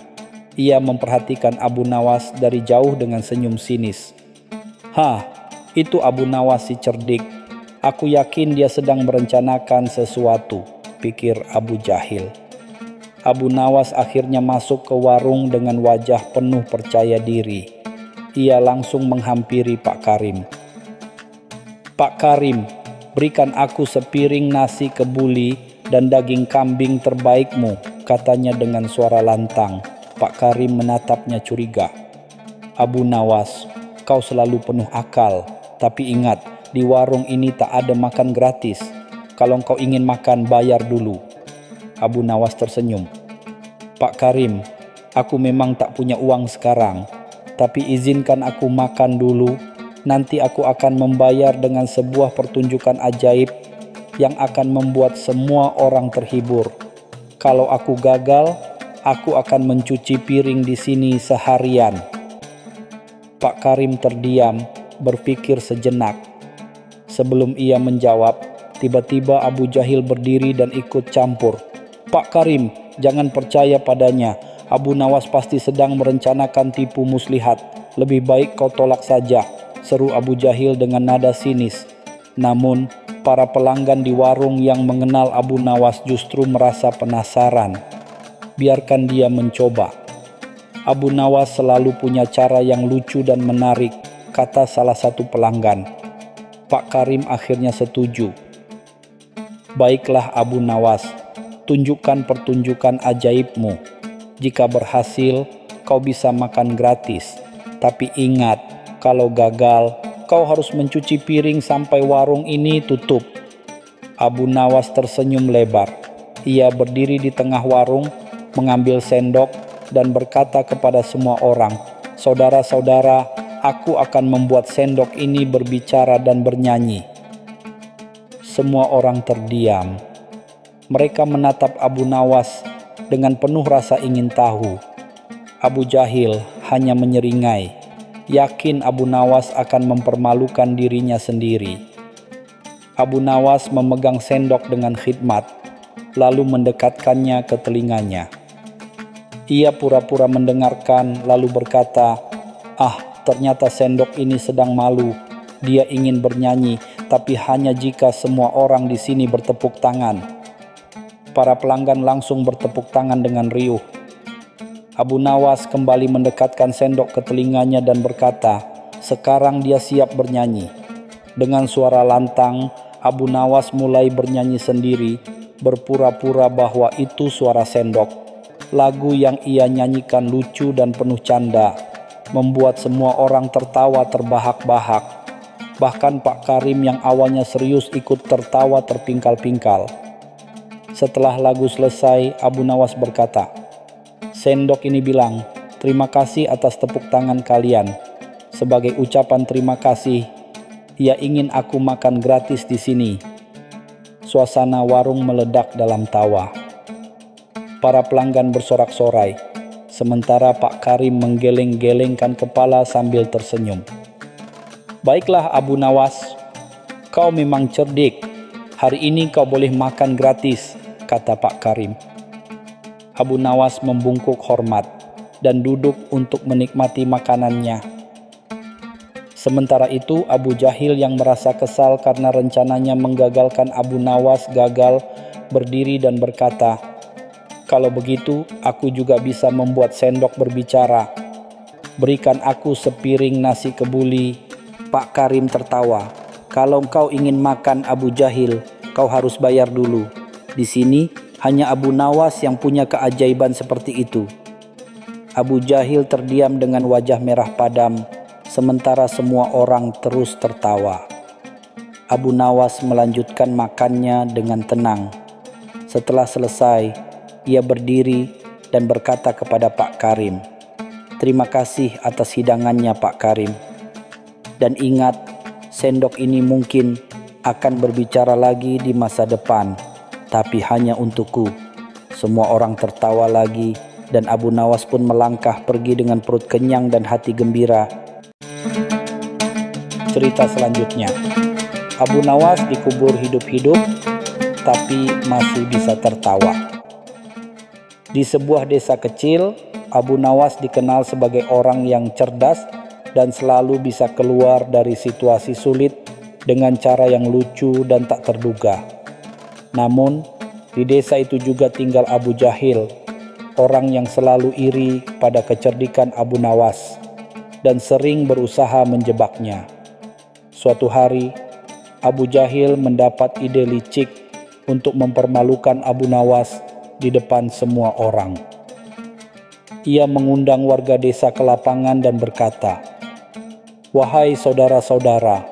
Ia memperhatikan Abu Nawas dari jauh dengan senyum sinis. "Hah, itu Abu Nawas si cerdik. Aku yakin dia sedang merencanakan sesuatu," pikir Abu Jahil. Abu Nawas akhirnya masuk ke warung dengan wajah penuh percaya diri. Ia langsung menghampiri Pak Karim. "Pak Karim, berikan aku sepiring nasi kebuli dan daging kambing terbaikmu," katanya dengan suara lantang. Pak Karim menatapnya curiga. "Abu Nawas, kau selalu penuh akal, tapi ingat, di warung ini tak ada makan gratis. Kalau kau ingin makan, bayar dulu." Abu Nawas tersenyum. "Pak Karim, aku memang tak punya uang sekarang, tapi izinkan aku makan dulu. Nanti aku akan membayar dengan sebuah pertunjukan ajaib yang akan membuat semua orang terhibur. Kalau aku gagal, aku akan mencuci piring di sini seharian." Pak Karim terdiam, berpikir sejenak. Sebelum ia menjawab, tiba-tiba Abu Jahil berdiri dan ikut campur. "Pak Karim, jangan percaya padanya. Abu Nawas pasti sedang merencanakan tipu muslihat. Lebih baik kau tolak saja," seru Abu Jahil dengan nada sinis. Namun, para pelanggan di warung yang mengenal Abu Nawas justru merasa penasaran. "Biarkan dia mencoba. Abu Nawas selalu punya cara yang lucu dan menarik," kata salah satu pelanggan. Pak Karim akhirnya setuju. "Baiklah Abu Nawas, tunjukkan pertunjukan ajaibmu. Jika berhasil, kau bisa makan gratis. Tapi ingat, kalau gagal, kau harus mencuci piring sampai warung ini tutup." Abu Nawas tersenyum lebar. Ia berdiri di tengah warung, mengambil sendok, dan berkata kepada semua orang, "Saudara-saudara, aku akan membuat sendok ini berbicara dan bernyanyi." Semua orang terdiam. Mereka menatap Abu Nawas dengan penuh rasa ingin tahu. Abu Jahil hanya menyeringai, yakin Abu Nawas akan mempermalukan dirinya sendiri. Abu Nawas memegang sendok dengan khidmat, lalu mendekatkannya ke telinganya. Ia pura-pura mendengarkan, lalu berkata, "Ah, ternyata sendok ini sedang malu. Dia ingin bernyanyi, tapi hanya jika semua orang di sini bertepuk tangan." Para pelanggan langsung bertepuk tangan dengan riuh. Abu Nawas kembali mendekatkan sendok ke telinganya dan berkata, "Sekarang dia siap bernyanyi." Dengan suara lantang, Abu Nawas mulai bernyanyi sendiri, berpura-pura bahwa itu suara sendok. Lagu yang ia nyanyikan lucu dan penuh canda, membuat semua orang tertawa terbahak-bahak. Bahkan Pak Karim yang awalnya serius ikut tertawa terpingkal-pingkal. Setelah lagu selesai, Abu Nawas berkata, "Sendok ini bilang, terima kasih atas tepuk tangan kalian. Sebagai ucapan terima kasih, ia ingin aku makan gratis di sini." Suasana warung meledak dalam tawa. Para pelanggan bersorak-sorai, sementara Pak Karim menggeleng-gelengkan kepala sambil tersenyum. "Baiklah Abu Nawas, kau memang cerdik. Hari ini kau boleh makan gratis," kata Pak Karim. Abu Nawas membungkuk hormat dan duduk untuk menikmati makanannya. Sementara itu, Abu Jahil yang merasa kesal karena rencananya menggagalkan Abu Nawas gagal, berdiri dan berkata, "Kalau begitu, aku juga bisa membuat sendok berbicara. Berikan aku sepiring nasi kebuli Pak Karim tertawa. Kalau kau ingin makan Abu Jahil, kau harus bayar dulu. Di sini hanya Abu Nawas yang punya keajaiban seperti itu. Abu Jahil terdiam dengan wajah merah padam, sementara semua orang terus tertawa. Abu Nawas melanjutkan makannya dengan tenang. Setelah selesai, ia berdiri dan berkata kepada Pak Karim, "Terima kasih atas hidangannya, Pak Karim. Dan ingat, sendok ini mungkin akan berbicara lagi di masa depan, tapi hanya untukku." Semua orang tertawa lagi dan Abu Nawas pun melangkah pergi dengan perut kenyang dan hati gembira. Cerita selanjutnya, Abu Nawas dikubur hidup-hidup tapi masih bisa tertawa. Di sebuah desa kecil, Abu Nawas dikenal sebagai orang yang cerdas dan selalu bisa keluar dari situasi sulit dengan cara yang lucu dan tak terduga. Namun, di desa itu juga tinggal Abu Jahil, orang yang selalu iri pada kecerdikan Abu Nawas dan sering berusaha menjebaknya. Suatu hari, Abu Jahil mendapat ide licik untuk mempermalukan Abu Nawas di depan semua orang. Ia mengundang warga desa ke lapangan dan berkata, "Wahai saudara-saudara,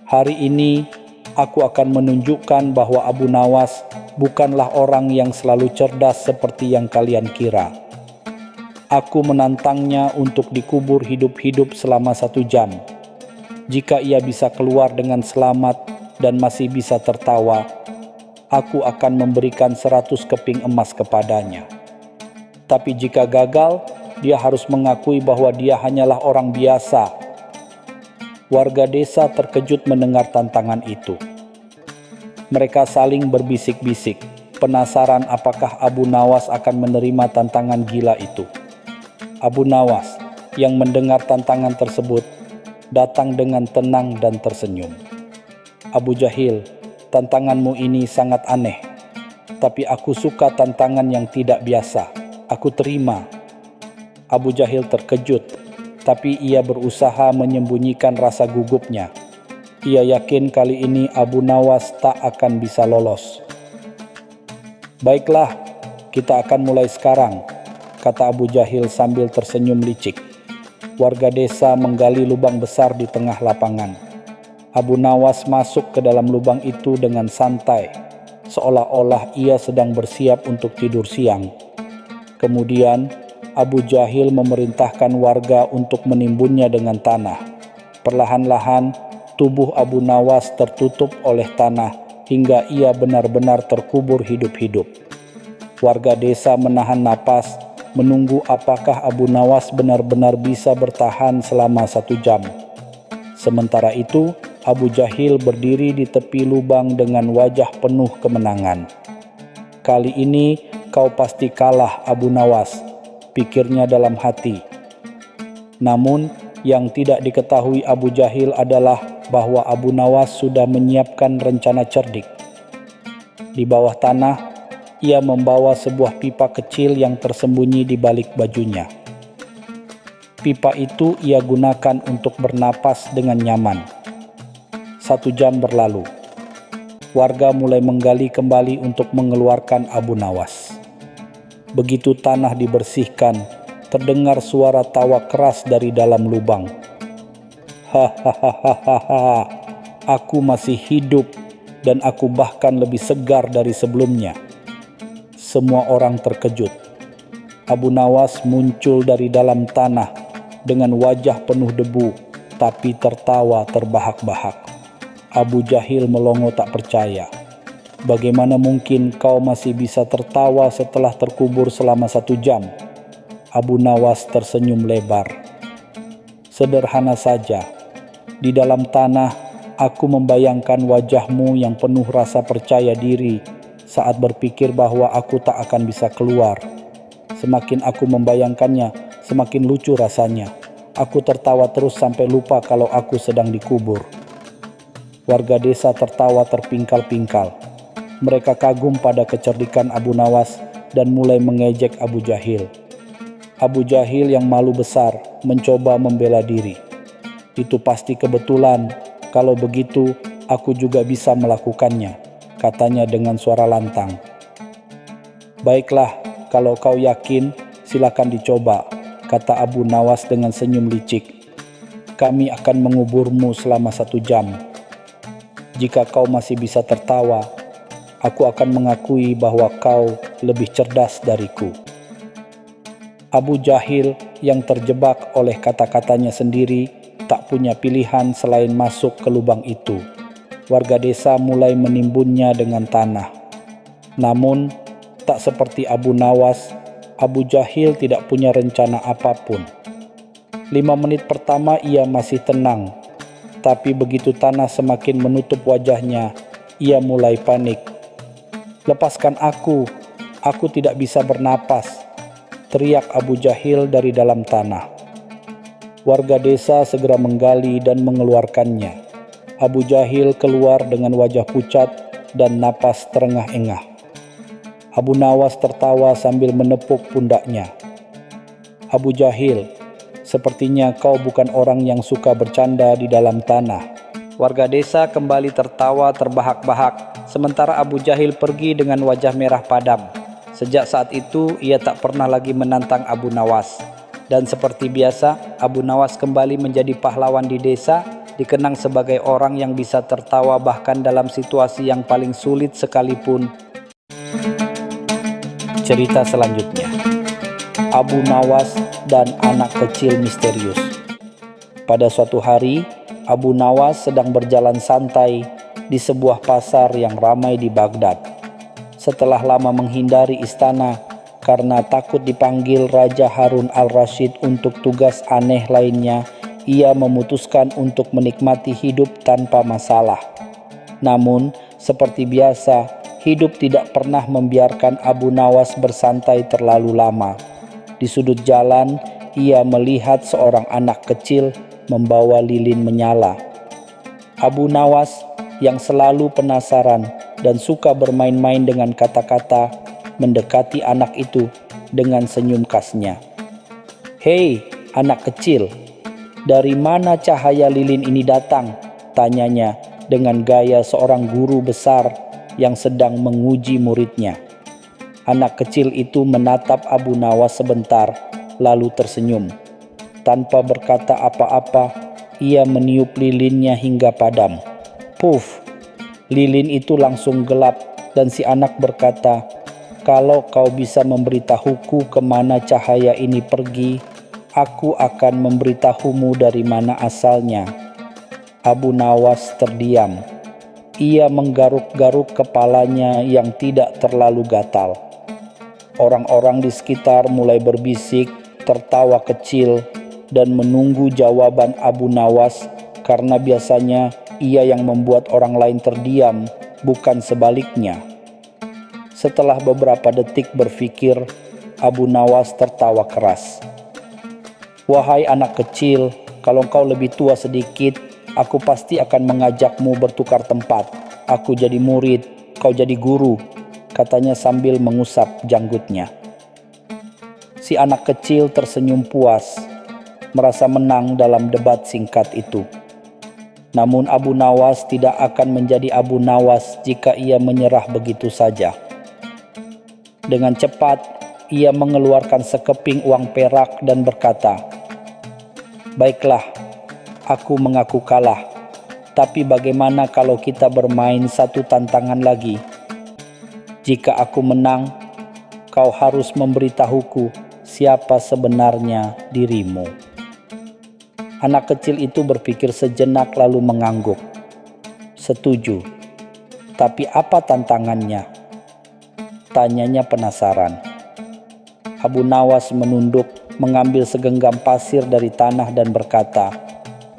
hari ini aku akan menunjukkan bahwa Abu Nawas bukanlah orang yang selalu cerdas seperti yang kalian kira. Aku menantangnya untuk dikubur hidup-hidup selama 1 jam. Jika ia bisa keluar dengan selamat dan masih bisa tertawa, aku akan memberikan 100 keping emas kepadanya. Tapi jika gagal, dia harus mengakui bahwa dia hanyalah orang biasa." Warga desa terkejut mendengar tantangan itu. Mereka saling berbisik-bisik, penasaran apakah Abu Nawas akan menerima tantangan gila itu. Abu Nawas yang mendengar tantangan tersebut datang dengan tenang dan tersenyum. "Abu Jahil, tantanganmu ini sangat aneh, tapi aku suka tantangan yang tidak biasa. Aku terima." Abu Jahil terkejut, tapi ia berusaha menyembunyikan rasa gugupnya. Ia yakin kali ini Abu Nawas tak akan bisa lolos. "Baiklah, kita akan mulai sekarang," kata Abu Jahil sambil tersenyum licik. Warga desa menggali lubang besar di tengah lapangan. Abu Nawas masuk ke dalam lubang itu dengan santai, seolah-olah ia sedang bersiap untuk tidur siang. Kemudian, Abu Jahil memerintahkan warga untuk menimbunnya dengan tanah. Perlahan-lahan, tubuh Abu Nawas tertutup oleh tanah hingga ia benar-benar terkubur hidup-hidup. Warga desa menahan napas, menunggu apakah Abu Nawas benar-benar bisa bertahan selama 1 jam. Sementara itu, Abu Jahil berdiri di tepi lubang dengan wajah penuh kemenangan. "Kali ini kau pasti kalah, Abu Nawas," pikirnya dalam hati. Namun, yang tidak diketahui Abu Jahil adalah bahwa Abu Nawas sudah menyiapkan rencana cerdik. Di bawah tanah, ia membawa sebuah pipa kecil yang tersembunyi di balik bajunya. Pipa itu ia gunakan untuk bernapas dengan nyaman. 1 jam berlalu. Warga mulai menggali kembali untuk mengeluarkan Abu Nawas. Begitu tanah dibersihkan, terdengar suara tawa keras dari dalam lubang. "Hahaha, aku masih hidup dan aku bahkan lebih segar dari sebelumnya." Semua orang terkejut. Abu Nawas muncul dari dalam tanah dengan wajah penuh debu, tapi tertawa terbahak-bahak. Abu Jahil melongo tak percaya. "Bagaimana mungkin kau masih bisa tertawa setelah terkubur selama 1 jam?" Abu Nawas tersenyum lebar. "Sederhana saja. Di dalam tanah, aku membayangkan wajahmu yang penuh rasa percaya diri saat berpikir bahwa aku tak akan bisa keluar. Semakin aku membayangkannya, semakin lucu rasanya. Aku tertawa terus sampai lupa kalau aku sedang dikubur." Warga desa tertawa terpingkal-pingkal. Mereka kagum pada kecerdikan Abu Nawas dan mulai mengejek Abu Jahil. Abu Jahil yang malu besar mencoba membela diri. Itu pasti kebetulan. Kalau begitu, aku juga bisa melakukannya, katanya dengan suara lantang. Baiklah, kalau kau yakin, silakan dicoba, kata Abu Nawas dengan senyum licik. Kami akan menguburmu selama 1 jam. Jika kau masih bisa tertawa, aku akan mengakui bahwa kau lebih cerdas dariku. Abu Jahil yang terjebak oleh kata-katanya sendiri tak punya pilihan selain masuk ke lubang itu. Warga desa mulai menimbunnya dengan tanah. Namun, tak seperti Abu Nawas, Abu Jahil tidak punya rencana apapun. 5 menit pertama ia masih tenang, tapi begitu tanah semakin menutup wajahnya, ia mulai panik. Lepaskan aku tidak bisa bernapas, teriak Abu Jahil dari dalam tanah. Warga desa segera menggali dan mengeluarkannya. Abu Jahil keluar dengan wajah pucat dan napas terengah-engah. Abu Nawas tertawa sambil menepuk pundaknya. Abu Jahil, sepertinya kau bukan orang yang suka bercanda di dalam tanah. Warga desa kembali tertawa terbahak-bahak, sementara Abu Jahil pergi dengan wajah merah padam. Sejak saat itu, ia tak pernah lagi menantang Abu Nawas. Dan seperti biasa, Abu Nawas kembali menjadi pahlawan di desa, dikenang sebagai orang yang bisa tertawa bahkan dalam situasi yang paling sulit sekalipun. Cerita selanjutnya, Abu Nawas dan anak kecil misterius. Pada suatu hari, Abu Nawas sedang berjalan santai di sebuah pasar yang ramai di Baghdad. Setelah lama menghindari istana karena takut dipanggil Raja Harun al-Rashid untuk tugas aneh lainnya, ia memutuskan untuk menikmati hidup tanpa masalah. Namun, seperti biasa, hidup tidak pernah membiarkan Abu Nawas bersantai terlalu lama. Di sudut jalan, ia melihat seorang anak kecil membawa lilin menyala. Abu Nawas yang selalu penasaran dan suka bermain-main dengan kata-kata mendekati anak itu dengan senyum khasnya. "Hei, anak kecil, dari mana cahaya lilin ini datang?" tanyanya dengan gaya seorang guru besar yang sedang menguji muridnya. Anak kecil itu menatap Abu Nawas sebentar, lalu tersenyum. Tanpa berkata apa-apa, ia meniup lilinnya hingga padam. Puff, lilin itu langsung gelap dan si anak berkata, "Kalau kau bisa memberitahuku kemana cahaya ini pergi, aku akan memberitahumu dari mana asalnya." Abu Nawas terdiam. Ia menggaruk-garuk kepalanya yang tidak terlalu gatal. Orang-orang di sekitar mulai berbisik, tertawa kecil, dan menunggu jawaban Abu Nawas karena biasanya ia yang membuat orang lain terdiam, bukan sebaliknya. Setelah beberapa detik berpikir, Abu Nawas tertawa keras. "Wahai anak kecil, kalau kau lebih tua sedikit, aku pasti akan mengajakmu bertukar tempat. Aku jadi murid, kau jadi guru," katanya sambil mengusap janggutnya. Si anak kecil tersenyum puas, merasa menang dalam debat singkat itu. Namun Abu Nawas tidak akan menjadi Abu Nawas jika ia menyerah begitu saja. Dengan cepat, ia mengeluarkan sekeping uang perak dan berkata, "Baiklah, aku mengaku kalah. Tapi bagaimana kalau kita bermain satu tantangan lagi? Jika aku menang, kau harus memberitahuku siapa sebenarnya dirimu." Anak kecil itu berpikir sejenak lalu mengangguk. "Setuju. Tapi apa tantangannya?" tanyanya penasaran. Abu Nawas menunduk, mengambil segenggam pasir dari tanah dan berkata,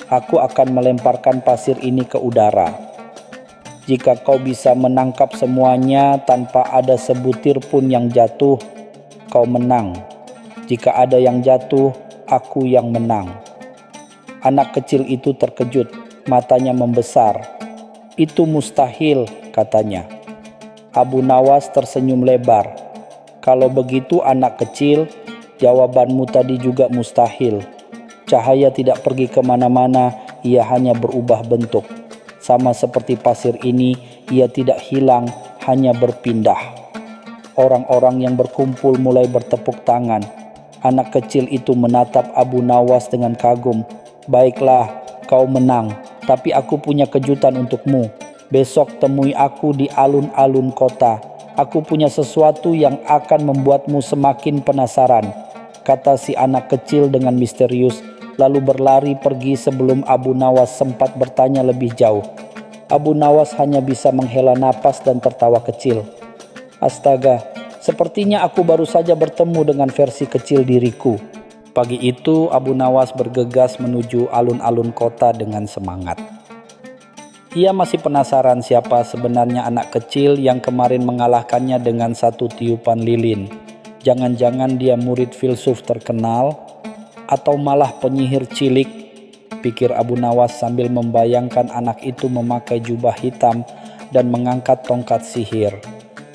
"Aku akan melemparkan pasir ini ke udara. Jika kau bisa menangkap semuanya tanpa ada sebutir pun yang jatuh, kau menang. Jika ada yang jatuh, aku yang menang." Anak kecil itu terkejut, matanya membesar. "Itu mustahil," katanya. Abu Nawas tersenyum lebar. "Kalau begitu anak kecil, jawabanmu tadi juga mustahil. Cahaya tidak pergi kemana-mana, ia hanya berubah bentuk. Sama seperti pasir ini, ia tidak hilang, hanya berpindah. Orang-orang yang berkumpul mulai bertepuk tangan. Anak kecil itu menatap Abu Nawas dengan kagum. "Baiklah, kau menang, tapi aku punya kejutan untukmu. Besok temui aku di alun-alun kota. Aku punya sesuatu yang akan membuatmu semakin penasaran," kata si anak kecil dengan misterius, lalu berlari pergi sebelum Abu Nawas sempat bertanya lebih jauh. Abu Nawas hanya bisa menghela napas dan tertawa kecil. "Astaga, sepertinya aku baru saja bertemu dengan versi kecil diriku." Pagi itu Abu Nawas bergegas menuju alun-alun kota dengan semangat. Ia masih penasaran siapa sebenarnya anak kecil yang kemarin mengalahkannya dengan satu tiupan lilin. Jangan-jangan dia murid filsuf terkenal atau malah penyihir cilik, pikir Abu Nawas sambil membayangkan anak itu memakai jubah hitam dan mengangkat tongkat sihir.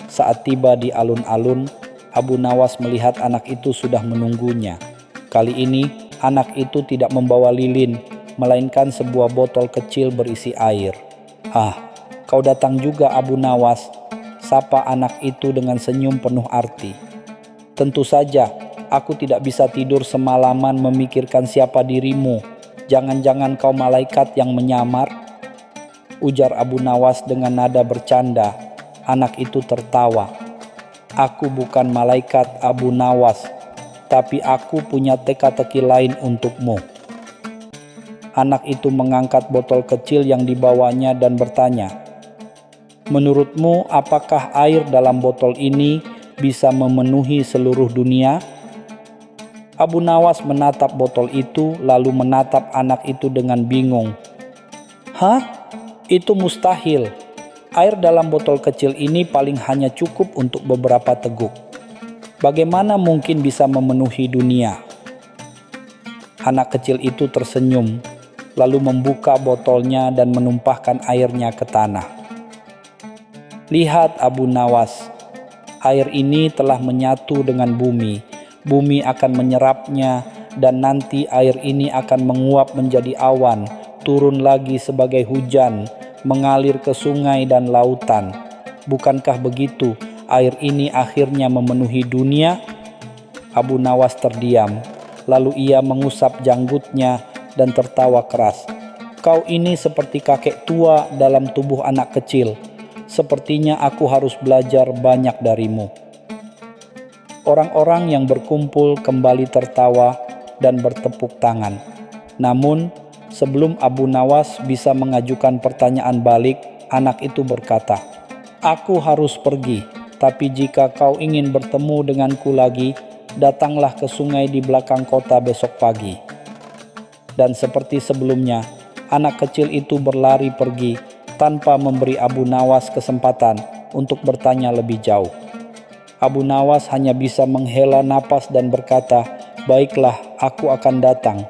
Saat tiba di alun-alun, Abu Nawas melihat anak itu sudah menunggunya. Kali ini anak itu tidak membawa lilin, melainkan sebuah botol kecil berisi air. "Ah, kau datang juga, Abu Nawas," sapa anak itu dengan senyum penuh arti. "Tentu saja, aku tidak bisa tidur semalaman memikirkan siapa dirimu. Jangan-jangan kau malaikat yang menyamar?" ujar Abu Nawas dengan nada bercanda. Anak itu tertawa. "Aku bukan malaikat, Abu Nawas, tapi aku punya teka-teki lain untukmu." Anak itu mengangkat botol kecil yang dibawanya dan bertanya, "Menurutmu apakah air dalam botol ini bisa memenuhi seluruh dunia?" Abu Nawas menatap botol itu lalu menatap anak itu dengan bingung. "Hah? Itu mustahil. Air dalam botol kecil ini paling hanya cukup untuk beberapa teguk. Bagaimana mungkin bisa memenuhi dunia?" Anak kecil itu tersenyum, lalu membuka botolnya dan menumpahkan airnya ke tanah. "Lihat, Abu Nawas, air ini telah menyatu dengan bumi. Bumi akan menyerapnya dan nanti air ini akan menguap menjadi awan, turun lagi sebagai hujan, mengalir ke sungai dan lautan. Bukankah begitu air ini akhirnya memenuhi dunia?" Abu Nawas terdiam, lalu ia mengusap janggutnya dan tertawa keras. "Kau ini seperti kakek tua dalam tubuh anak kecil. Sepertinya aku harus belajar banyak darimu." Orang-orang yang berkumpul kembali tertawa dan bertepuk tangan. Namun, sebelum Abu Nawas bisa mengajukan pertanyaan balik, anak itu berkata, "Aku harus pergi, tapi jika kau ingin bertemu denganku lagi, datanglah ke sungai di belakang kota besok pagi." Dan seperti sebelumnya, anak kecil itu berlari pergi tanpa memberi Abu Nawas kesempatan untuk bertanya lebih jauh. Abu Nawas hanya bisa menghela napas dan berkata, "Baiklah, aku akan datang.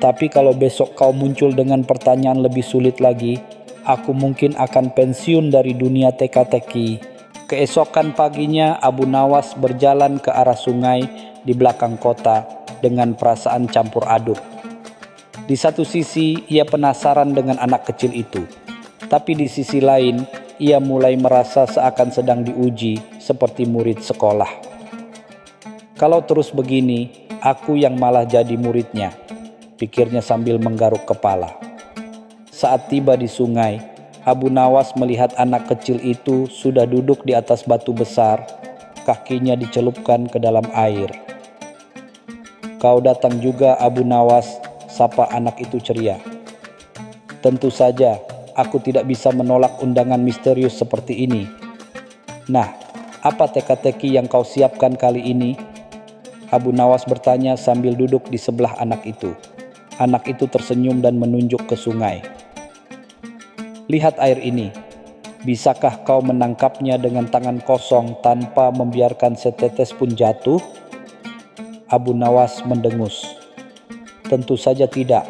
Tapi kalau besok kau muncul dengan pertanyaan lebih sulit lagi, aku mungkin akan pensiun dari dunia teka-teki." Keesokan paginya Abu Nawas berjalan ke arah sungai di belakang kota dengan perasaan campur aduk. Di satu sisi ia penasaran dengan anak kecil itu, tapi di sisi lain ia mulai merasa seakan sedang diuji seperti murid sekolah. "Kalau terus begini, aku yang malah jadi muridnya," pikirnya sambil menggaruk kepala. Saat tiba di sungai, Abu Nawas melihat anak kecil itu sudah duduk di atas batu besar, kakinya dicelupkan ke dalam air. "Kau datang juga, Abu Nawas," sapa anak itu ceria. "Tentu saja, aku tidak bisa menolak undangan misterius seperti ini. Nah, apa teka-teki yang kau siapkan kali ini?" Abu Nawas bertanya sambil duduk di sebelah anak itu. Anak itu tersenyum dan menunjuk ke sungai. "Lihat air ini. Bisakah kau menangkapnya dengan tangan kosong tanpa membiarkan setetes pun jatuh?" Abu Nawas mendengus. "Tentu saja tidak.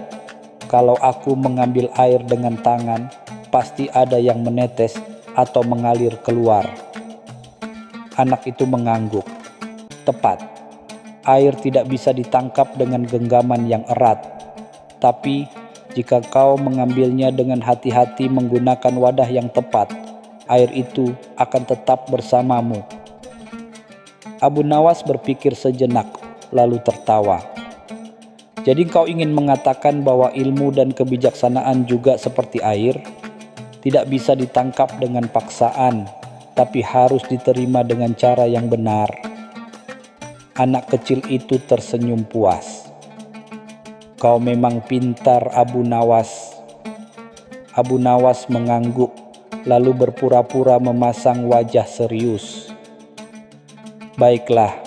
Kalau aku mengambil air dengan tangan, pasti ada yang menetes atau mengalir keluar." Anak itu mengangguk. "Tepat. Air tidak bisa ditangkap dengan genggaman yang erat, tapi jika kau mengambilnya dengan hati-hati menggunakan wadah yang tepat, air itu akan tetap bersamamu." Abu Nawas berpikir sejenak, lalu tertawa. "Jadi kau ingin mengatakan bahwa ilmu dan kebijaksanaan juga seperti air, tidak bisa ditangkap dengan paksaan, tapi harus diterima dengan cara yang benar." Anak kecil itu tersenyum puas. "Kau memang pintar, Abu Nawas." Abu Nawas mengangguk, lalu berpura-pura memasang wajah serius. "Baiklah,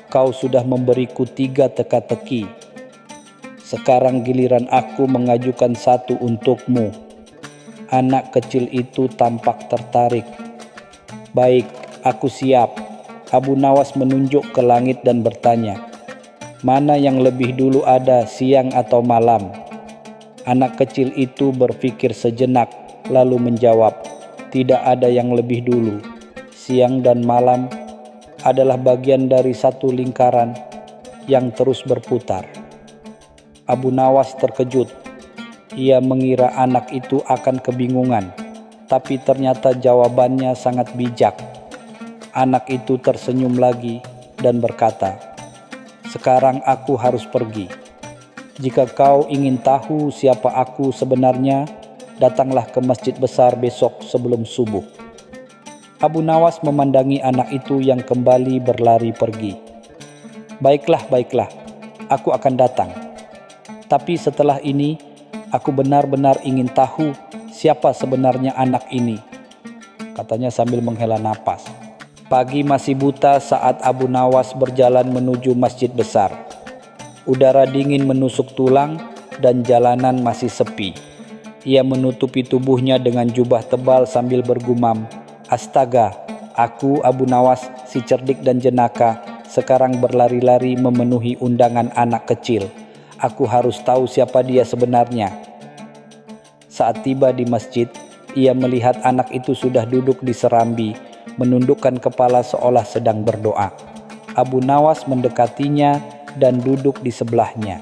kau sudah memberiku 3 teka-teki. Sekarang giliran aku mengajukan satu untukmu." Anak kecil itu tampak tertarik. "Baik, aku siap." Abu Nawas menunjuk ke langit dan bertanya, "Mana yang lebih dulu ada, siang atau malam?" Anak kecil itu berpikir sejenak, lalu menjawab, "Tidak ada yang lebih dulu. Siang dan malam adalah bagian dari satu lingkaran yang terus berputar." Abu Nawas terkejut. Ia mengira anak itu akan kebingungan, tapi ternyata jawabannya sangat bijak. Anak itu tersenyum lagi dan berkata, "Sekarang aku harus pergi. Jika kau ingin tahu siapa aku sebenarnya, datanglah ke masjid besar besok sebelum subuh." Abu Nawas memandangi anak itu yang kembali berlari pergi. Baiklah, aku akan datang. Tapi setelah ini, aku benar-benar ingin tahu siapa sebenarnya anak ini," katanya sambil menghela napas. Pagi masih buta saat Abu Nawas berjalan menuju masjid besar. Udara dingin menusuk tulang dan jalanan masih sepi. Ia menutupi tubuhnya dengan jubah tebal sambil bergumam, "Astaga, aku Abu Nawas si cerdik dan jenaka, sekarang berlari-lari memenuhi undangan anak kecil. Aku harus tahu siapa dia sebenarnya." Saat tiba di masjid, ia melihat anak itu sudah duduk di serambi, menundukkan kepala seolah sedang berdoa. Abu Nawas mendekatinya dan duduk di sebelahnya.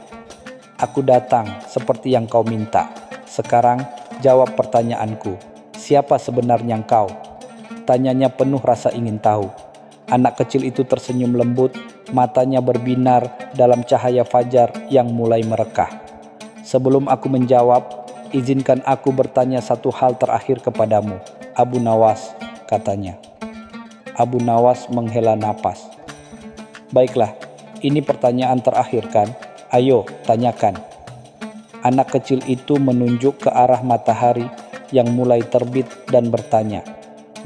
"Aku datang seperti yang kau minta. Sekarang jawab pertanyaanku. Siapa sebenarnya engkau?" Tanyanya penuh rasa ingin tahu. Anak kecil itu tersenyum lembut, matanya berbinar dalam cahaya fajar yang mulai merekah. "Sebelum aku menjawab, izinkan aku bertanya satu hal terakhir kepadamu, Abu Nawas," katanya. Abu Nawas menghela napas. "Baiklah, ini pertanyaan terakhir kan? Ayo, tanyakan." Anak kecil itu menunjuk ke arah matahari yang mulai terbit dan bertanya,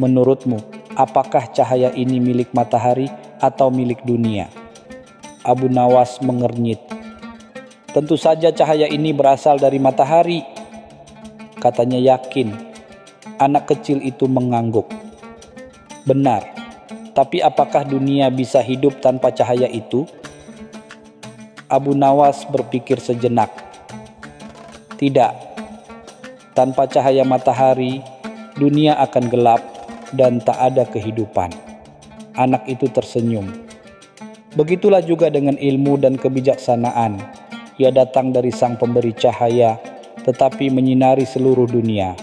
"Menurutmu, apakah cahaya ini milik matahari atau milik dunia?" Abu Nawas mengernyit. "Tentu saja cahaya ini berasal dari matahari," katanya yakin. Anak kecil itu mengangguk. "Benar, tapi apakah dunia bisa hidup tanpa cahaya itu?" Abu Nawas berpikir sejenak. "Tidak. Tanpa cahaya matahari, dunia akan gelap dan tak ada kehidupan." Anak itu tersenyum. "Begitulah juga dengan ilmu dan kebijaksanaan. Ia datang dari Sang Pemberi Cahaya, tetapi menyinari seluruh dunia.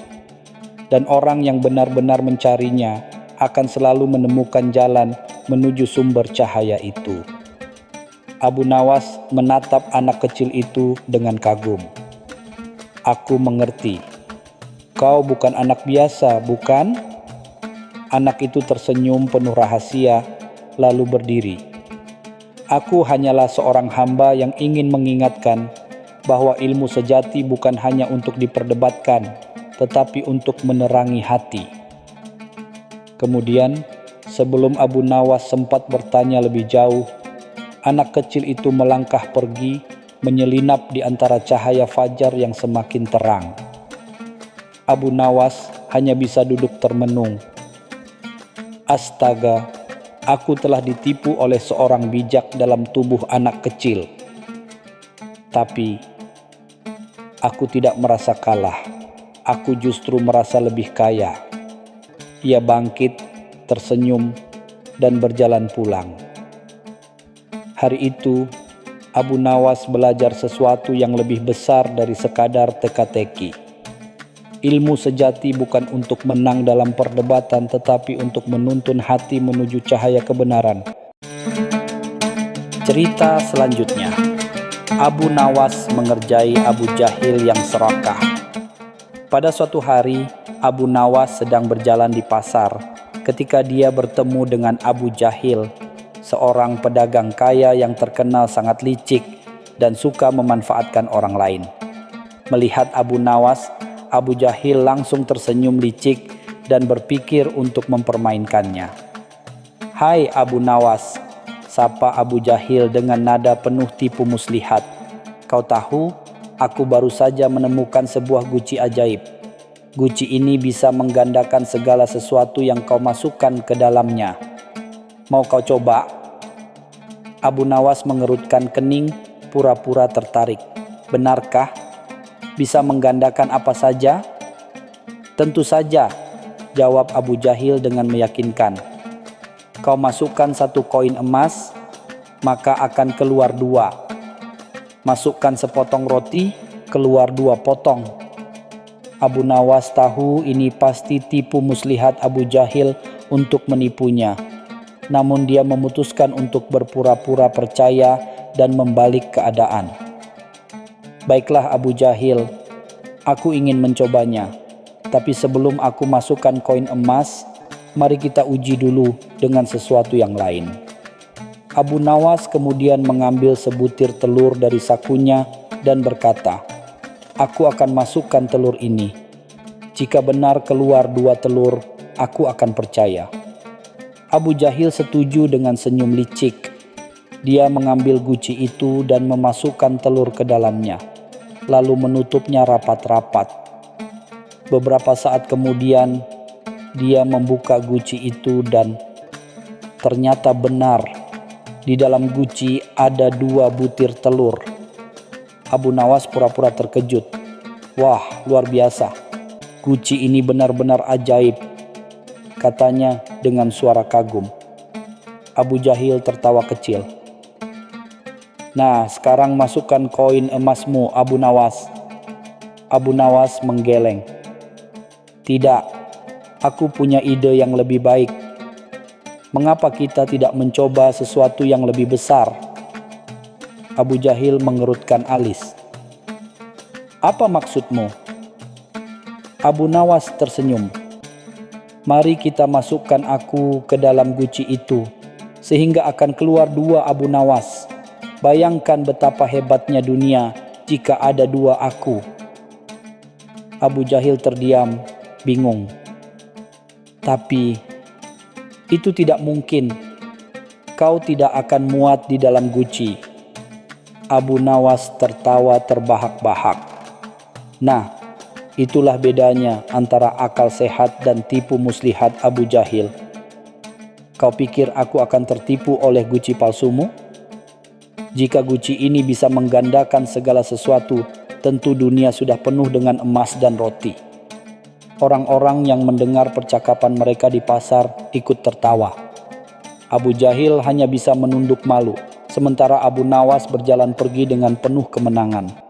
Dan orang yang benar-benar mencarinya akan selalu menemukan jalan menuju sumber cahaya itu." Abu Nawas menatap anak kecil itu dengan kagum. "Aku mengerti. Kau bukan anak biasa, bukan?" Anak itu tersenyum penuh rahasia, lalu berdiri. "Aku hanyalah seorang hamba yang ingin mengingatkan bahwa ilmu sejati bukan hanya untuk diperdebatkan, tetapi untuk menerangi hati." Kemudian, sebelum Abu Nawas sempat bertanya lebih jauh, anak kecil itu melangkah pergi, menyelinap di antara cahaya fajar yang semakin terang. Abu Nawas hanya bisa duduk termenung. Astaga, aku telah ditipu oleh seorang bijak dalam tubuh anak kecil. Tapi, aku tidak merasa kalah. Aku justru merasa lebih kaya. Ia bangkit, tersenyum, dan berjalan pulang. Hari itu, Abu Nawas belajar sesuatu yang lebih besar dari sekadar teka-teki. Ilmu sejati bukan untuk menang dalam perdebatan, tetapi untuk menuntun hati menuju cahaya kebenaran. Cerita selanjutnya, Abu Nawas mengerjai Abu Jahil yang serakah. Pada suatu hari, Abu Nawas sedang berjalan di pasar ketika dia bertemu dengan Abu Jahil, seorang pedagang kaya yang terkenal sangat licik dan suka memanfaatkan orang lain. Melihat Abu Nawas, Abu Jahil langsung tersenyum licik dan berpikir untuk mempermainkannya. "Hai Abu Nawas," sapa Abu Jahil dengan nada penuh tipu muslihat. "Kau tahu, aku baru saja menemukan sebuah guci ajaib. Guci ini bisa menggandakan segala sesuatu yang kau masukkan ke dalamnya. Mau kau coba?" Abu Nawas mengerutkan kening, pura-pura tertarik. "Benarkah? Bisa menggandakan apa saja?" "Tentu saja," jawab Abu Jahil dengan meyakinkan. "Kau masukkan 1 koin emas, maka akan keluar 2. Masukkan sepotong roti, keluar 2 potong." Abu Nawas tahu ini pasti tipu muslihat Abu Jahil untuk menipunya. Namun dia memutuskan untuk berpura-pura percaya dan membalik keadaan. "Baiklah Abu Jahil, aku ingin mencobanya. Tapi sebelum aku masukkan koin emas, mari kita uji dulu dengan sesuatu yang lain." Abu Nawas kemudian mengambil sebutir telur dari sakunya dan berkata, "Aku akan masukkan telur ini. Jika benar keluar 2 telur, aku akan percaya." Abu Jahil setuju dengan senyum licik. Dia mengambil guci itu dan memasukkan telur ke dalamnya, lalu menutupnya rapat-rapat. Beberapa saat kemudian, dia membuka guci itu dan ternyata benar, di dalam guci ada 2 butir telur. Abu Nawas pura-pura terkejut. "Wah, luar biasa. Guci ini benar-benar ajaib," katanya dengan suara kagum. Abu Jahil tertawa kecil. "Nah, sekarang masukkan koin emasmu, Abu Nawas." Abu Nawas menggeleng. "Tidak, aku punya ide yang lebih baik. Mengapa kita tidak mencoba sesuatu yang lebih besar?" Abu Jahil mengerutkan alis. "Apa maksudmu?" Abu Nawas tersenyum. "Mari kita masukkan aku ke dalam guci itu, sehingga akan keluar 2 Abu Nawas. Bayangkan betapa hebatnya dunia jika ada 2 aku." Abu Jahil terdiam, bingung. "Tapi itu tidak mungkin. Kau tidak akan muat di dalam guci." Abu Nawas tertawa terbahak-bahak. "Nah, itulah bedanya antara akal sehat dan tipu muslihat Abu Jahil. Kau pikir aku akan tertipu oleh guci palsumu? Jika guci ini bisa menggandakan segala sesuatu, tentu dunia sudah penuh dengan emas dan roti." Orang-orang yang mendengar percakapan mereka di pasar ikut tertawa. Abu Jahil hanya bisa menunduk malu, sementara Abu Nawas berjalan pergi dengan penuh kemenangan.